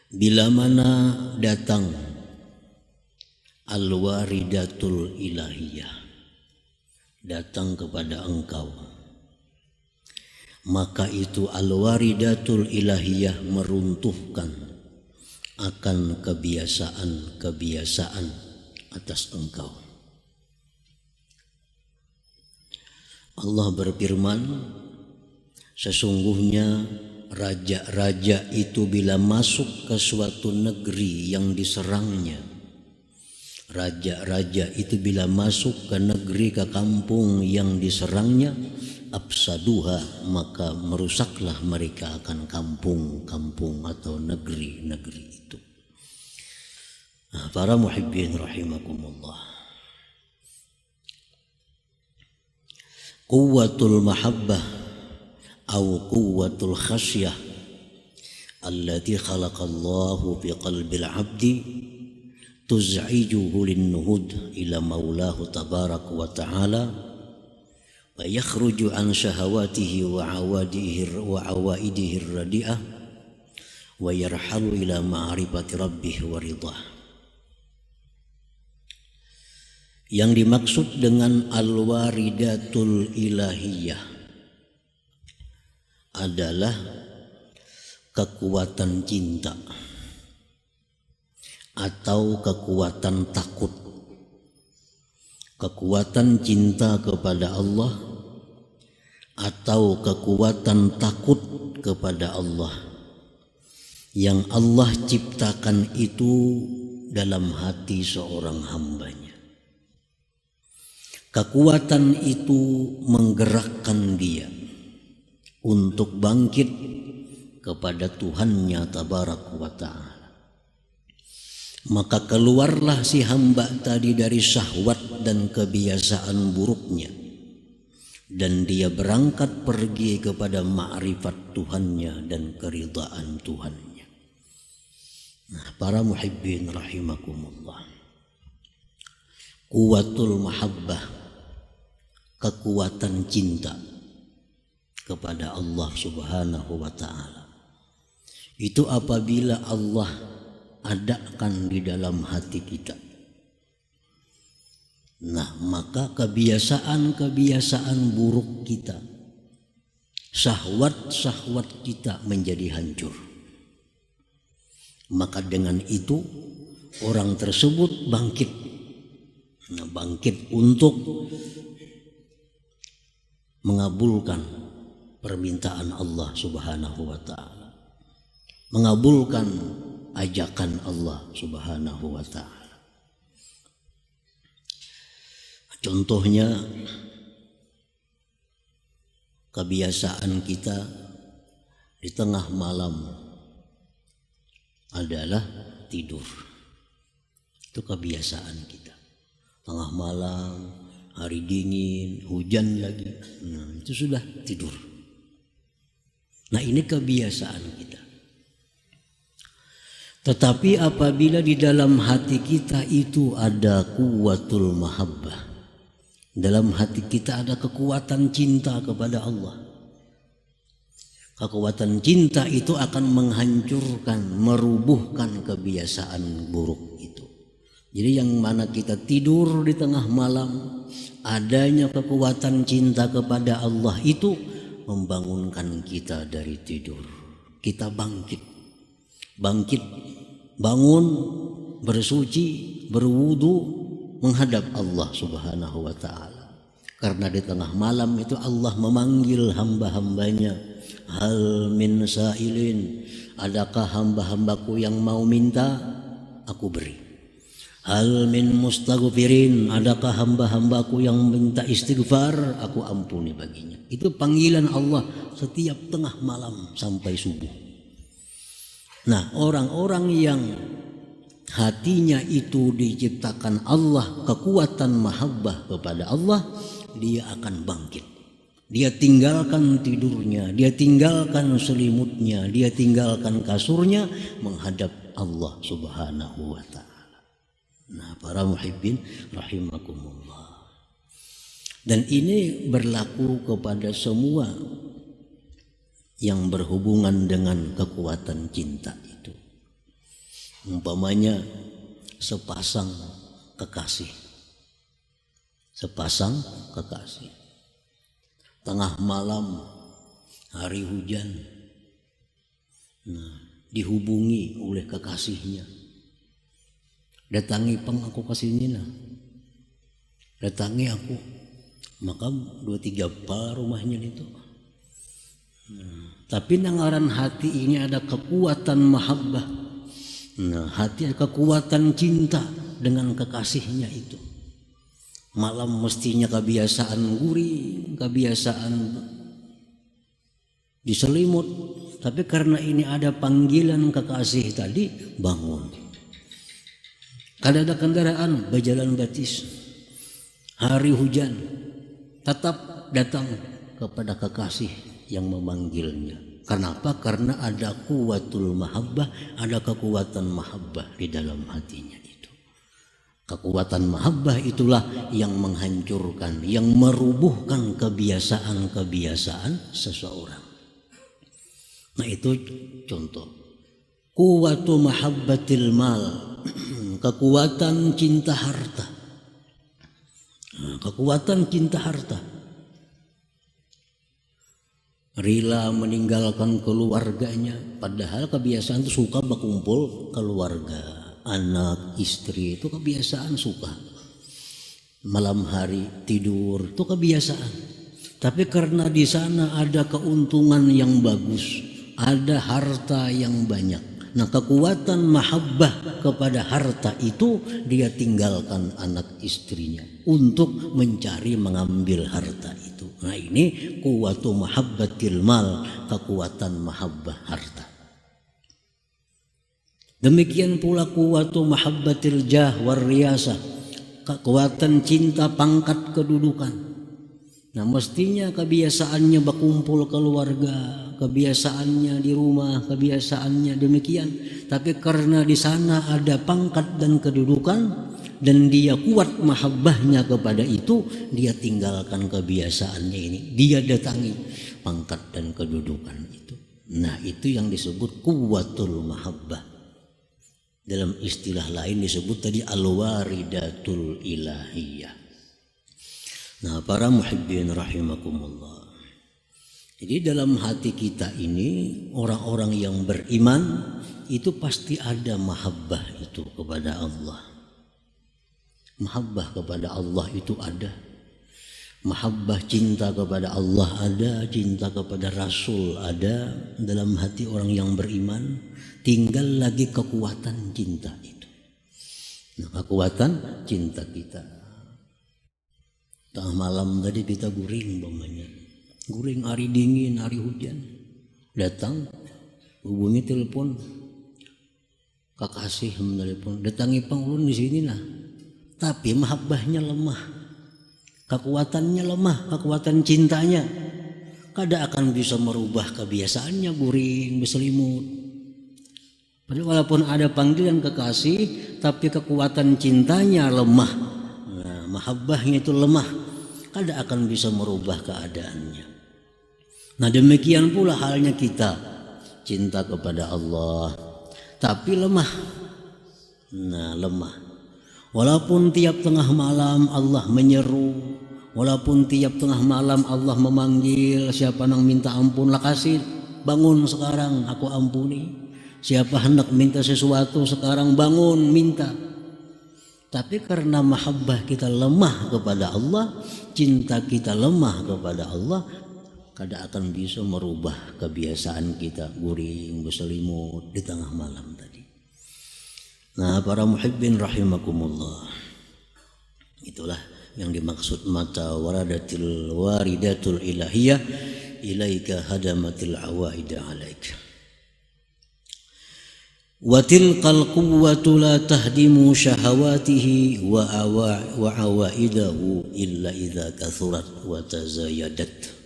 A: Bila mana datang al-waridatul ilahiyah, datang kepada engkau, maka itu al-waridatul ilahiyah meruntuhkan akan kebiasaan-kebiasaan atas engkau. Allah berfirman, sesungguhnya raja-raja itu bila masuk ke suatu negeri yang diserangnya, raja-raja itu bila masuk ke negeri, ke kampung yang diserangnya, absaduha, maka merusaklah mereka akan kampung-kampung atau negeri-negeri itu. Nah, para muhibbin rahimakumullah, quwwatul mahabbah atau quwwatul khasyah allati khalaqallahu fi qalbil abdi tuz'ijuhu lin-nuhud ila maulahu tabarak wa ta'ala wa yakhruju an syahawatihi wa awaidihi radi'ah wa yarhalu ila ma'rifati rabbih wa ridah. Yang dimaksud dengan al-waridatul ilahiyah adalah kekuatan cinta atau kekuatan takut. Kekuatan cinta kepada Allah atau kekuatan takut kepada Allah yang Allah ciptakan itu dalam hati seorang hambanya. Kekuatan itu menggerakkan dia untuk bangkit kepada Tuhannya tabarak wa ta'ala. Maka keluarlah si hamba tadi dari syahwat dan kebiasaan buruknya, dan dia berangkat pergi kepada ma'rifat Tuhannya dan keridhaan Tuhannya. Nah, para muhibbin rahimakumullah, kuwatul mahabbah, kekuatan cinta kepada Allah Subhanahu wa ta'ala, itu apabila Allah adakan di dalam hati kita. Nah, maka kebiasaan-kebiasaan buruk kita, syahwat-syahwat kita menjadi hancur. Maka dengan itu orang tersebut bangkit. Bangkit untuk mengabulkan permintaan Allah Subhanahu wa ta'ala, mengabulkan ajakan Allah Subhanahu wa ta'ala. Contohnya kebiasaan kita di tengah malam adalah tidur. Itu kebiasaan kita. Tengah malam, hari dingin, hujan lagi, itu sudah tidur. Nah, ini kebiasaan kita. Tetapi apabila di dalam hati kita itu ada kuwatul mahabbah, dalam hati kita ada kekuatan cinta kepada Allah, kekuatan cinta itu akan menghancurkan, merubuhkan kebiasaan buruk itu. Jadi yang mana kita tidur di tengah malam, adanya kekuatan cinta kepada Allah itu membangunkan kita dari tidur. Kita bangkit, bangun, bersuci, berwudu, menghadap Allah Subhanahu wa ta'ala. Karena di tengah malam itu Allah memanggil hamba-hambanya, hal min sa'ilin, adakah hamba-hambaku yang mau minta, aku beri. Hal min mustaghfirin, adakah hamba-hambaku yang minta istighfar, aku ampuni baginya. Itu panggilan Allah setiap tengah malam sampai subuh. Nah, orang-orang yang hatinya itu diciptakan Allah, kekuatan mahabbah kepada Allah, dia akan bangkit. Dia tinggalkan tidurnya, dia tinggalkan selimutnya, dia tinggalkan kasurnya, menghadap Allah Subhanahu wa ta'ala. Nah, para muhibbin rahimakumullah. Dan ini berlaku kepada semua yang berhubungan dengan kekuatan cinta itu. Umpamanya sepasang kekasih. Tengah malam, hari hujan. Nah, dihubungi oleh kekasihnya. Datangi aku kasih nina, datangi aku, maka 2-3 par rumahnya itu. Tapi nangaran hati ini ada kekuatan mahabbah. Nah, hati ada kekuatan cinta dengan kekasihnya itu. Malam mestinya kebiasaan guring, kebiasaan diselimut, tapi karena ini ada panggilan kekasih tadi, bangun. Kalau ada kendaraan berjalan batis, hari hujan, tetap datang kepada kekasih yang memanggilnya. Kenapa? Karena ada kuwatul mahabbah, ada kekuatan mahabbah di dalam hatinya itu. Kekuatan mahabbah itulah yang menghancurkan, yang merubuhkan kebiasaan-kebiasaan seseorang. Nah, itu contoh. Kuwatu mahabbatil mal, kekuatan cinta harta. Kekuatan cinta harta. Rela meninggalkan keluarganya, padahal kebiasaan itu suka berkumpul keluarga, anak, istri, itu kebiasaan suka. Malam hari tidur itu kebiasaan. Tapi karena di sana ada keuntungan yang bagus, ada harta yang banyak. Nah, kekuatan mahabbah kepada harta itu dia tinggalkan anak istrinya untuk mencari mengambil harta itu. Nah, ini kuwatu mahabbatil mal, kekuatan mahabbah harta. Demikian pula kuwatu mahabbatil jah war riyasah, kekuatan cinta pangkat kedudukan. Nah, mestinya kebiasaannya berkumpul keluarga, kebiasaannya di rumah, kebiasaannya demikian. Tapi karena di sana ada pangkat dan kedudukan, dan dia kuat mahabbahnya kepada itu, dia tinggalkan kebiasaannya ini. Dia datangi pangkat dan kedudukan itu. Nah, itu yang disebut kuwatul mahabbah. Dalam istilah lain disebut tadi al-waridatul ilahiyah. Nah, para muhibbin rahimakumullah, Jadi dalam hati kita ini orang-orang yang beriman itu pasti ada mahabbah itu kepada Allah. Mahabbah kepada Allah itu ada. Mahabbah cinta kepada Allah ada, cinta kepada Rasul ada dalam hati orang yang beriman. Tinggal lagi kekuatan cinta itu. Nah, kekuatan cinta kita. Tengah malam tadi kita guring umpamanya. Guring hari dingin, hari hujan. Datang, hubungi telepon. Kakasih menelepon, datangi Ulun di sini lah. Tapi mahabbahnya lemah. Kekuatannya lemah, kekuatan cintanya. Kada akan bisa merubah kebiasaannya guring, berselimut. Padahal walaupun ada panggilan kekasih, tapi kekuatan cintanya lemah. Nah, mahabbahnya itu lemah. Kada akan bisa merubah keadaannya. Nah, demikian pula halnya kita. Cinta kepada Allah, tapi lemah. Nah, lemah. Walaupun tiap tengah malam Allah menyeru, walaupun tiap tengah malam Allah memanggil, siapa nang minta ampun lah kasih, bangun sekarang aku ampuni. Siapa hendak minta sesuatu sekarang bangun minta. Tapi karena mahabbah kita lemah kepada Allah, cinta kita lemah kepada Allah, kada akan bisa merubah kebiasaan kita guring berselimut di tengah malam tadi. Nah, para muhibbin rahimakumullah, itulah yang dimaksud mata waradatil waridatul ilahiyah ilaika hadamatil awaida alaik. Wa tilqal quwwatu la tahdimu syahawatihi wa awaidahu illa idza kathurat wa tazayadat.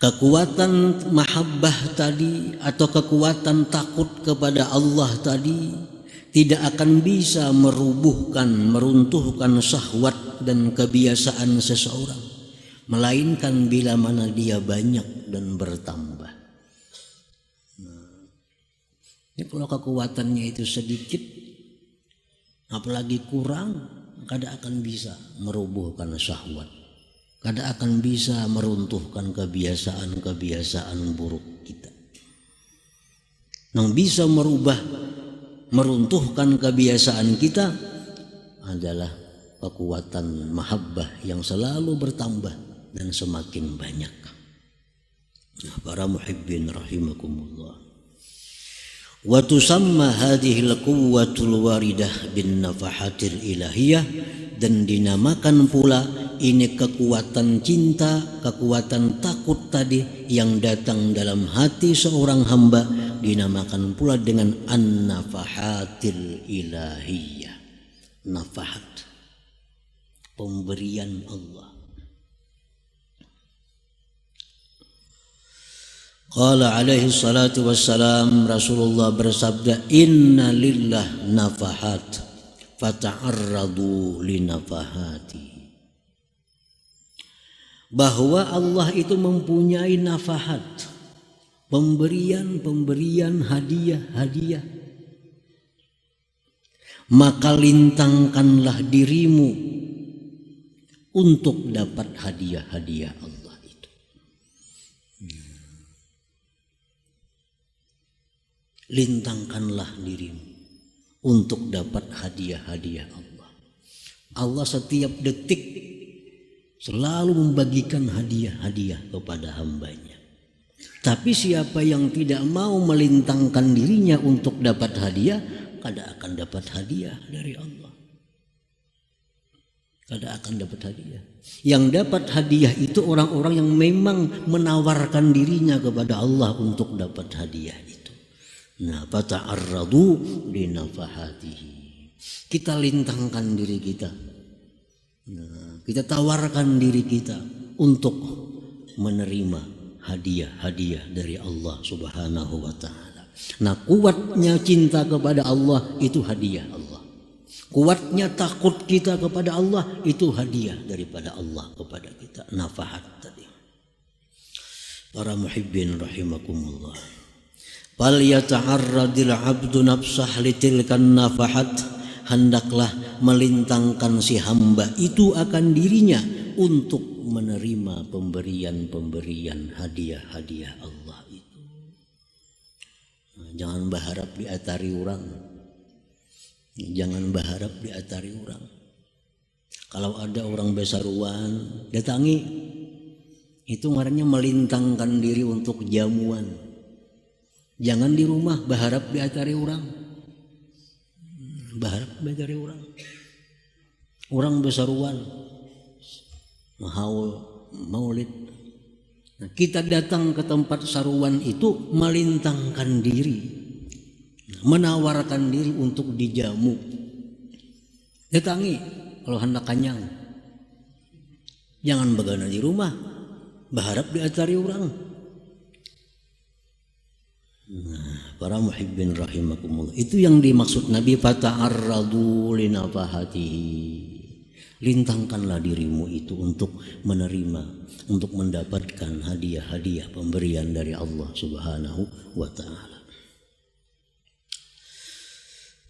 A: Kekuatan mahabbah tadi atau kekuatan takut kepada Allah tadi tidak akan bisa meruntuhkan syahwat dan kebiasaan seseorang, melainkan bila mana dia banyak dan bertambah. Nah, ini kalau kekuatannya itu sedikit, apalagi kurang, kada akan bisa merubuhkan syahwat. Kada akan bisa meruntuhkan kebiasaan-kebiasaan buruk kita. Yang bisa meruntuhkan kebiasaan kita adalah kekuatan mahabbah yang selalu bertambah dan semakin banyak. Nah, para muhibbin rahimakumullah. Wa tusamma hadhil quwwatul waridah bin nafahatil ilahiyah, dan dinamakan pula ini kekuatan cinta, kekuatan takut tadi yang datang dalam hati seorang hamba, dinamakan pula dengan an-nafahatil ilahiyah. Nafahat, pemberian Allah. Qala alaihi salatu wassalam, Rasulullah bersabda, inna lillah nafahat fata'arradu linafahati. Bahwa Allah itu mempunyai nafahat, pemberian, hadiah. Maka lintangkanlah dirimu untuk dapat hadiah-hadiah Allah. Lintangkanlah dirimu untuk dapat hadiah-hadiah Allah. Allah setiap detik selalu membagikan hadiah-hadiah kepada hambanya. Tapi siapa yang tidak mau melintangkan dirinya untuk dapat hadiah, kada akan dapat hadiah dari Allah. Kada akan dapat hadiah. Yang dapat hadiah itu orang-orang yang memang menawarkan dirinya kepada Allah untuk dapat hadiah itu. Nah, fata'arradu linafahatihi. Kita lintangkan diri kita. Nah, kita tawarkan diri kita untuk menerima hadiah-hadiah dari Allah Subhanahu wa taala. Nah, kuatnya cinta kepada Allah itu hadiah Allah. Kuatnya takut kita kepada Allah itu hadiah daripada Allah kepada kita. Nafahat tadi. Para muhibbin rahimakumullah. Fal yata'arradil 'abdu nafsah litilkan nafahat, hendaklah melintangkan si hamba itu akan dirinya untuk menerima pemberian-pemberian hadiah-hadiah Allah itu. Jangan berharap diatari orang. Jangan berharap diatari orang. Kalau ada orang besaruan, datangi. Itu ngarannya melintangkan diri untuk jamuan. Jangan di rumah berharap diatari orang. Berharap diatari orang. Orang besaruan, maulid. Nah, kita datang ke tempat saruan itu melintangkan diri, menawarkan diri untuk dijamu. Datangi kalau hendak kanyang. Jangan begana di rumah, berharap diatari orang. Nah, para muhibbin rahimakumullah, itu yang dimaksud Nabi fata'arradu linafahatihi. Lintangkanlah dirimu itu untuk menerima, untuk mendapatkan hadiah-hadiah pemberian dari Allah Subhanahu wa ta'ala.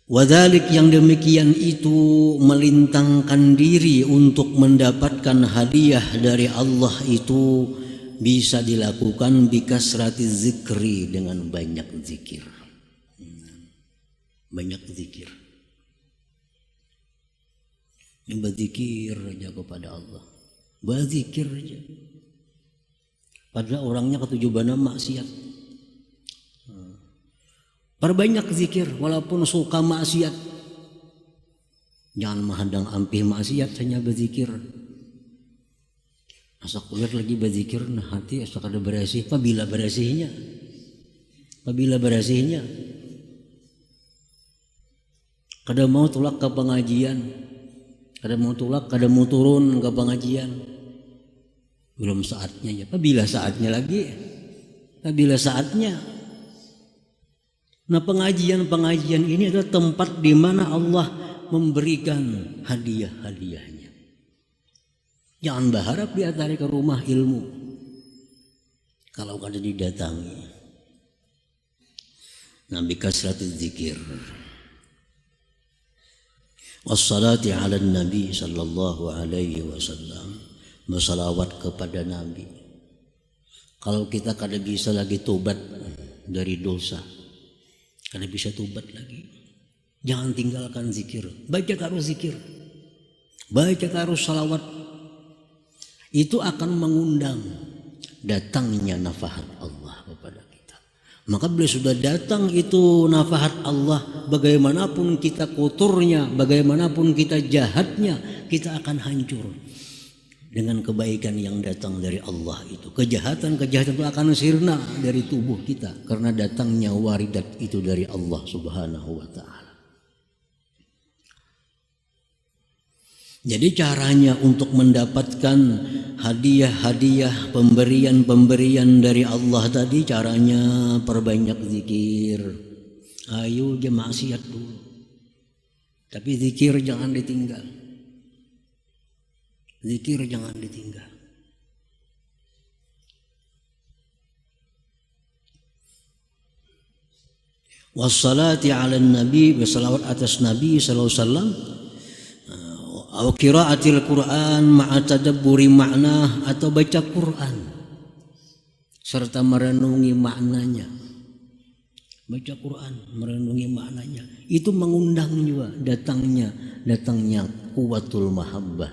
A: Wadhalik, yang demikian itu melintangkan diri untuk mendapatkan hadiah dari Allah itu bisa dilakukan bikasrati zikri, dengan banyak zikir. Banyak zikir. Berzikir aja kepada Allah, berzikir aja. Padahal orangnya ketujuannya maksiat. Perbanyak zikir walaupun suka maksiat. Jangan menghadang ampih maksiat, hanya berzikir. Asa kulihat lagi berzikir, nah hati asa kada bersih. Apabila bersihnya? Apabila bersihnya? Kada mau tulak ke pengajian. Kada mau tulak, kada mau turun ke pengajian. Belum saatnya ya. Apabila saatnya lagi? Apabila saatnya? Nah, pengajian-pengajian ini adalah tempat di mana Allah memberikan hadiah-hadiahnya. Jangan berharap diatari ke rumah ilmu kalau kada didatangi. Nabi kasratul zikir. Wassalati ala Nabi sallallahu alaihi wasallam, bersalawat kepada Nabi. Kalau kita kada bisa lagi tobat dari dosa, kada bisa tobat lagi, jangan tinggalkan zikir. Baca terus zikir, baca terus salawat. Itu akan mengundang datangnya nafahat Allah kepada kita. Maka bila sudah datang itu nafahat Allah, bagaimanapun kita kotornya, bagaimanapun kita jahatnya, kita akan hancur dengan kebaikan yang datang dari Allah itu. Kejahatan-kejahatan itu akan sirna dari tubuh kita karena datangnya waridat itu dari Allah Subhanahu wa ta'ala. Jadi caranya untuk mendapatkan hadiah-hadiah, pemberian-pemberian dari Allah tadi, caranya perbanyak zikir. Ayo je maksiat dulu, tapi zikir jangan ditinggal. Zikir jangan ditinggal. Wassalati ala nabi, bersalawat atas Nabi sallallahu alaihi wasallam. Atau qiraatil Quran ma'a tadabburi makna, atau baca Quran serta merenungi maknanya. Baca Quran, merenungi maknanya, itu mengundang juga datangnya kuwatul mahabbah,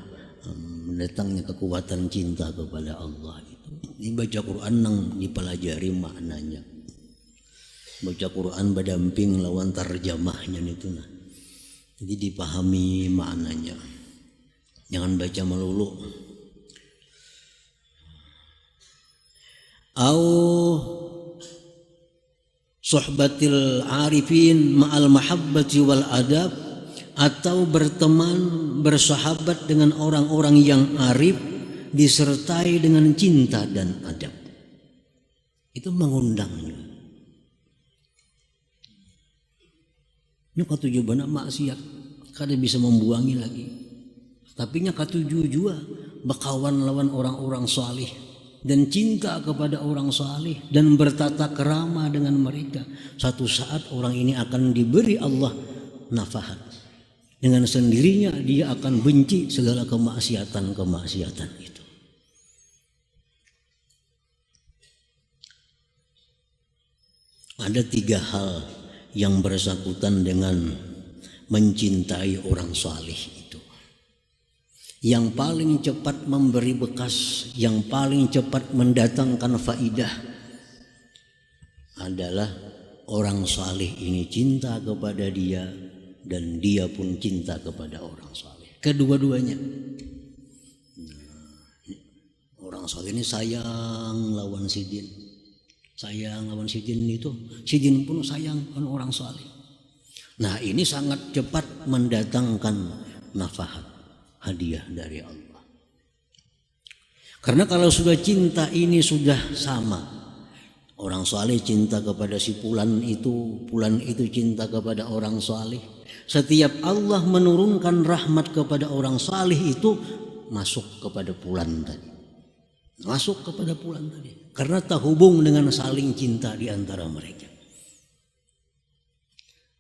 A: datangnya kekuatan cinta kepada Allah itu. Dibaca Quran nang dipelajari maknanya. Baca Quran berdamping lawan tarjamahnya itu nah. Jadi dipahami maknanya. Jangan baca melulu. Au suhbatil arifin ma'al mahabbati wal adab, atau berteman, bersahabat dengan orang-orang yang arif disertai dengan cinta dan adab. Itu mengundangnya. Ini katuju bana maksiat, kada bisa membuangi lagi. Tapi nya katuju juga berkawan lawan orang-orang salih dan cinta kepada orang salih dan bertata kerama dengan mereka. Satu saat orang ini akan diberi Allah nafahat. Dengan sendirinya dia akan benci segala kemaksiatan itu. Ada 3 hal yang bersangkutan dengan mencintai orang salih itu. Yang paling cepat memberi bekas, yang paling cepat mendatangkan faidah adalah orang salih ini cinta kepada dia dan dia pun cinta kepada orang salih. Kedua-duanya. Orang salih ini sayang lawan sidin. Sayang lawan sidin itu, sidin pun sayang orang salih. Nah, ini sangat cepat mendatangkan nafahat, hadiah dari Allah. Karena kalau sudah cinta ini sudah sama. Orang saleh cinta kepada si fulan itu cinta kepada orang saleh. Setiap Allah menurunkan rahmat kepada orang saleh itu masuk kepada fulan tadi. Masuk kepada fulan tadi. Karena terhubung dengan saling cinta di antara mereka.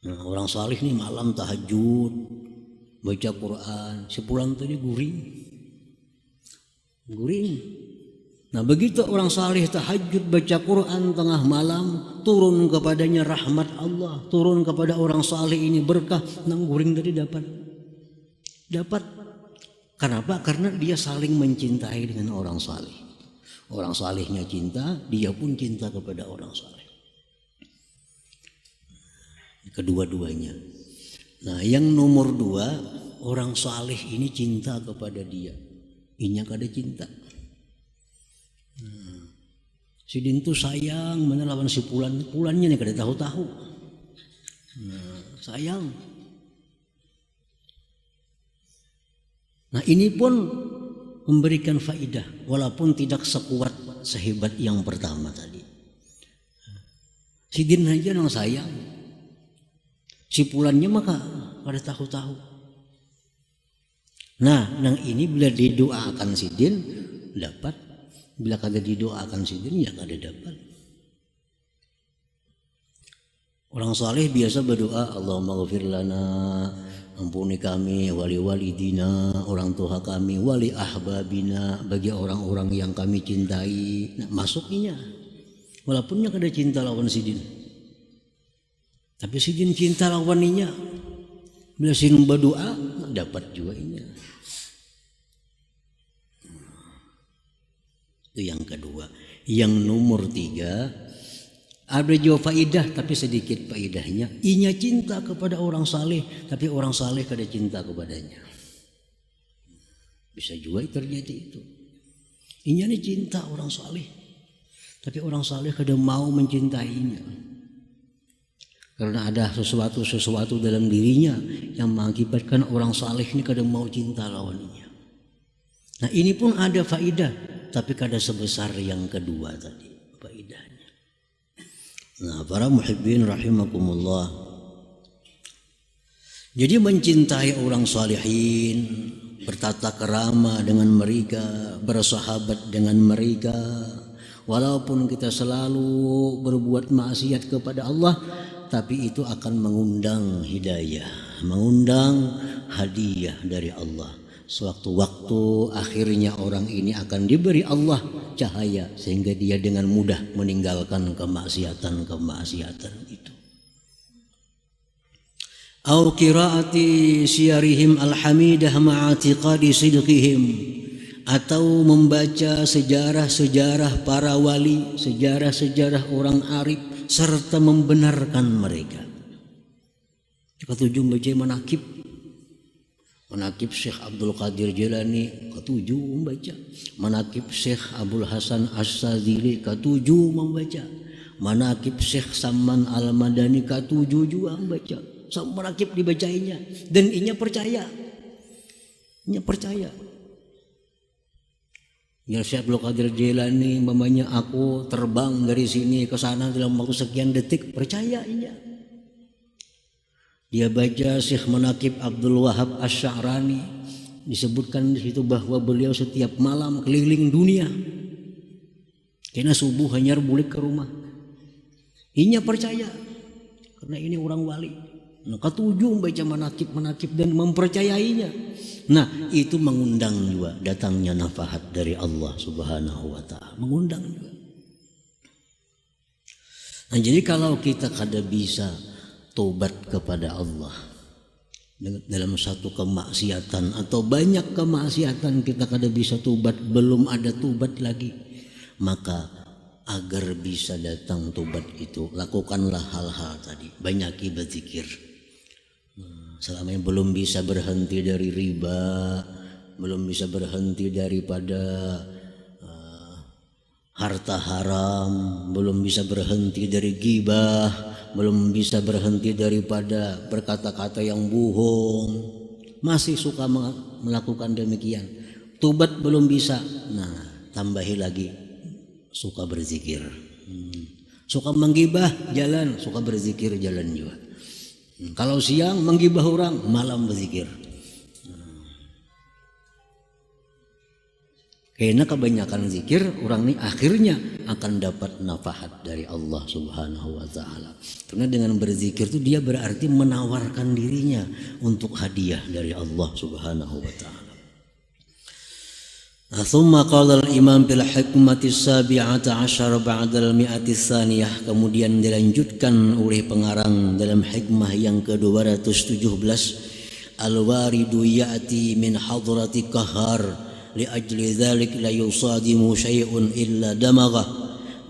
A: Nah, orang saleh ini malam tahajud, baca Quran, si fulan tadi guring. Nah, begitu orang saleh tahajud baca Quran tengah malam, turun kepadanya rahmat Allah, turun kepada orang saleh ini berkah, nang guring tadi dapat. Kenapa? Karena dia saling mencintai dengan orang saleh. Orang salehnya cinta, dia pun cinta kepada orang saleh. Kedua-duanya. Nah, yang nomor 2, orang saleh ini cinta kepada dia. Inya kada cinta. Sidin tu sayang menelawan si pulannya nih kada tahu-tahu. Sayang. Nah, ini pun memberikan faidah walaupun tidak sekuat sehebat yang pertama tadi. Sidin aja nang sayang. Si pulannya maka kada tahu-tahu. Nah, nang ini bila didoakan sidin dapat, bila kada didoakan sidin ya kada dapat. Orang saleh biasa berdoa, Allahumma ghfir lana, ampuni kami, wali walidina, orang tua kami, wali ahbabina, bagi orang-orang yang kami cintai. Nah, masuknya walaupunnya kada cinta lawan sidin. Tapi sidin cinta lawaninya. Bila sidin berdoa dapat juga ini. Itu yang kedua. Yang nomor 3, ada juga faidah tapi sedikit faidahnya. Inya cinta kepada orang saleh tapi orang saleh kada cinta kepadanya. Bisa juga terjadi itu. Inya ini cinta orang saleh tapi orang saleh kada mau mencintainya. Karena ada sesuatu dalam dirinya yang mengakibatkan orang saleh ini kada mau cinta lawannya. Nah, ini pun ada faidah, tapi kada sebesar yang kedua tadi faidahnya. Nah, para muhibbin rahimakumullah. Jadi mencintai orang salihin, bertata kerama dengan mereka, bersahabat dengan mereka, walaupun kita selalu berbuat maksiat kepada Allah, tapi itu akan mengundang hidayah, mengundang hadiah dari Allah. Sewaktu-waktu akhirnya orang ini akan diberi Allah cahaya sehingga dia dengan mudah meninggalkan kemaksiatan itu. Au qiraati siyarihim alhamidah ma'atiqadi sidqihim, atau membaca sejarah-sejarah para wali, sejarah-sejarah orang arif serta membenarkan mereka. Ketujuh baca manakib Syekh Abdul Qadir Jilani, ketujuh membaca. Manakib Syekh Abdul Hasan As-Sadzili, ketujuh membaca. Manakib Syekh Saman Al-Madani, ketujuh juga membaca. Semua manakib dibacainya dan inya percaya. Ya, Syekh Abdul Qadir Jilani mamanya aku terbang dari sini ke sana dalam waktu sekian detik, percaya inya. Dia baca Syekh Manakib Abdul Wahab Asy-Sya'rani, disebutkan di situ bahwa beliau setiap malam keliling dunia. Karena subuh hanya balik ke rumah. Inya percaya karena ini orang wali. Nah, ketujuh membaca manakib dan mempercayainya. Nah, itu mengundang juga datangnya nafahat dari Allah Subhanahu wa ta'ala. Mengundang juga. Nah, jadi kalau kita kada bisa tobat kepada Allah dalam satu kemaksiatan atau banyak kemaksiatan kita kada bisa tobat, belum ada tobat lagi, maka agar bisa datang tobat itu lakukanlah hal-hal tadi, banyaki berzikir. Selama yang belum bisa berhenti dari riba, belum bisa berhenti daripada harta haram, belum bisa berhenti dari ghibah, belum bisa berhenti daripada berkata-kata yang bohong, masih suka melakukan demikian, tobat belum bisa, nah tambahi lagi suka berzikir. Suka menggibah jalan, suka berzikir jalan juga. Kalau siang menggibah orang, malam berzikir. Karena kebanyakan zikir, orang ini akhirnya akan dapat nafahat dari Allah Subhanahu wa Ta'ala. Karena dengan berzikir itu dia berarti menawarkan dirinya untuk hadiah dari Allah Subhanahu wa Ta'ala. Thumma qala al-imam bil hikmati sabi'ata asyara ba'dal mi'ati tsaniyah, kemudian dilanjutkan oleh pengarang dalam hikmah yang ke-217, al-waridu ya'ti min hadrati qahar li ajli dzalik la yusadimu syai'un illa damagha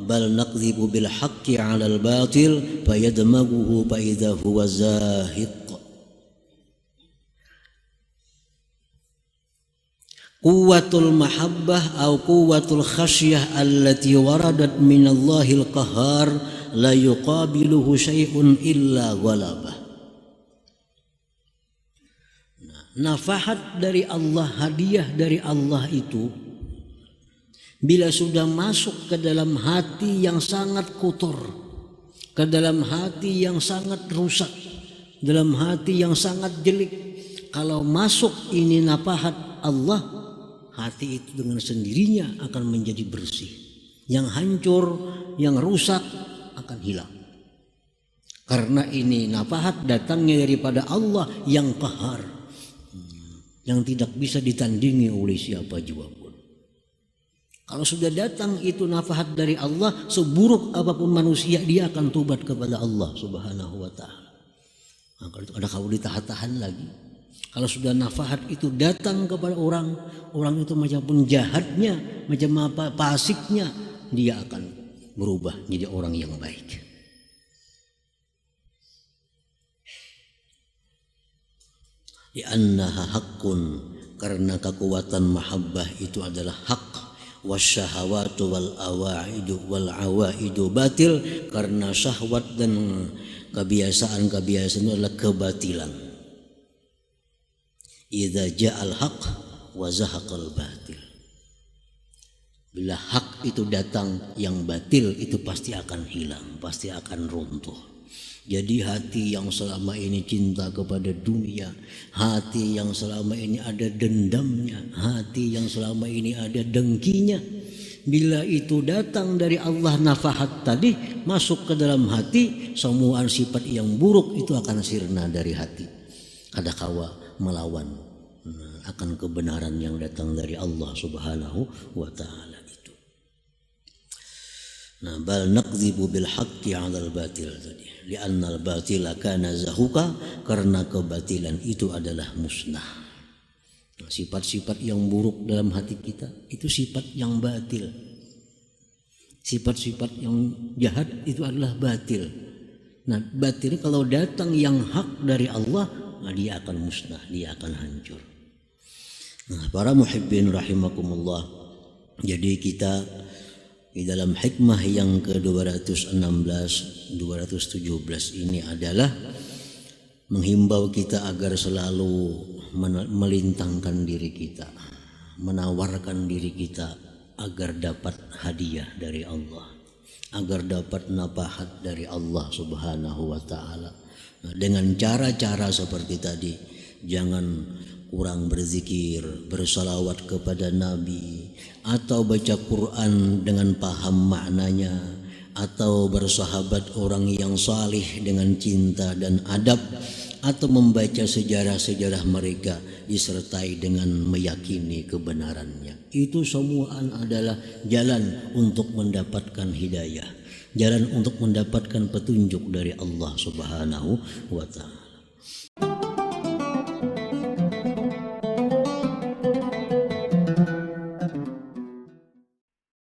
A: bal naqdhibu bil haqqi 'ala al batil fayadmaghuhu fa idza huwa zahiq. Quwwatul mahabbah atau quwwatul khasyah allati waradat min Allahil qahar la yuqabiluhu syai'un illa ghalabah. Nafahat dari Allah, hadiah dari Allah itu bila sudah masuk ke dalam hati yang sangat kotor, ke dalam hati yang sangat rusak, dalam hati yang sangat jelek, kalau masuk ini nafahat Allah, hati itu dengan sendirinya akan menjadi bersih. Yang hancur, yang rusak akan hilang. Karena ini nafahat datangnya daripada Allah yang qahar, yang tidak bisa ditandingi oleh siapa juga pun. Kalau sudah datang itu nafahat dari Allah, seburuk apapun manusia dia akan tobat kepada Allah Subhanahu wa Ta'ala. Nah, kalau itu ada kau ditahan-tahan lagi. Kalau sudah nafahat itu datang kepada orang, orang itu macam pun jahatnya, macam apa pasiknya, dia akan berubah jadi orang yang baik. Li'annaha haqqun, karena kekuatan mahabbah itu adalah hak. Wasyahawatu wal awaidu batil, karena syahwat dan kebiasaan-kebiasaan itu adalah kebatilan. Idza ja'al haq wa zahaqal batil. Bila hak itu datang, yang batil itu pasti akan hilang, pasti akan runtuh. Jadi hati yang selama ini cinta kepada dunia, hati yang selama ini ada dendamnya, hati yang selama ini ada dengkinya, bila itu datang dari Allah nafahat tadi masuk ke dalam hati, semua sifat yang buruk itu akan sirna dari hati. Ada kawa melawan akan kebenaran yang datang dari Allah Subhanahu wa Ta'ala itu. Nah, bal naqdhibu bil haqqi 'alal batil tadi. Li'anna al batila kana zahuka, karena kebatilan itu adalah musnah. Nah, sifat-sifat yang buruk dalam hati kita itu sifat yang batil. Sifat-sifat yang jahat itu adalah batil. Nah, batil kalau datang yang hak dari Allah, nah dia akan musnah, dia akan hancur. Nah, para muhibbin rahimakumullah, jadi kita di dalam hikmah yang ke-216, 217 ini adalah menghimbau kita agar selalu melintangkan diri kita, menawarkan diri kita agar dapat hadiah dari Allah, agar dapat nafahat dari Allah Subhanahu wa Ta'ala. Nah, dengan cara-cara seperti tadi, jangan kurang berzikir, bersalawat kepada Nabi, atau baca Quran dengan paham maknanya, atau bersahabat orang yang salih dengan cinta dan adab, atau membaca sejarah-sejarah mereka disertai dengan meyakini kebenarannya. Itu semua adalah jalan untuk mendapatkan hidayah. jalan untuk mendapatkan petunjuk dari Allah Subhanahu wa taala.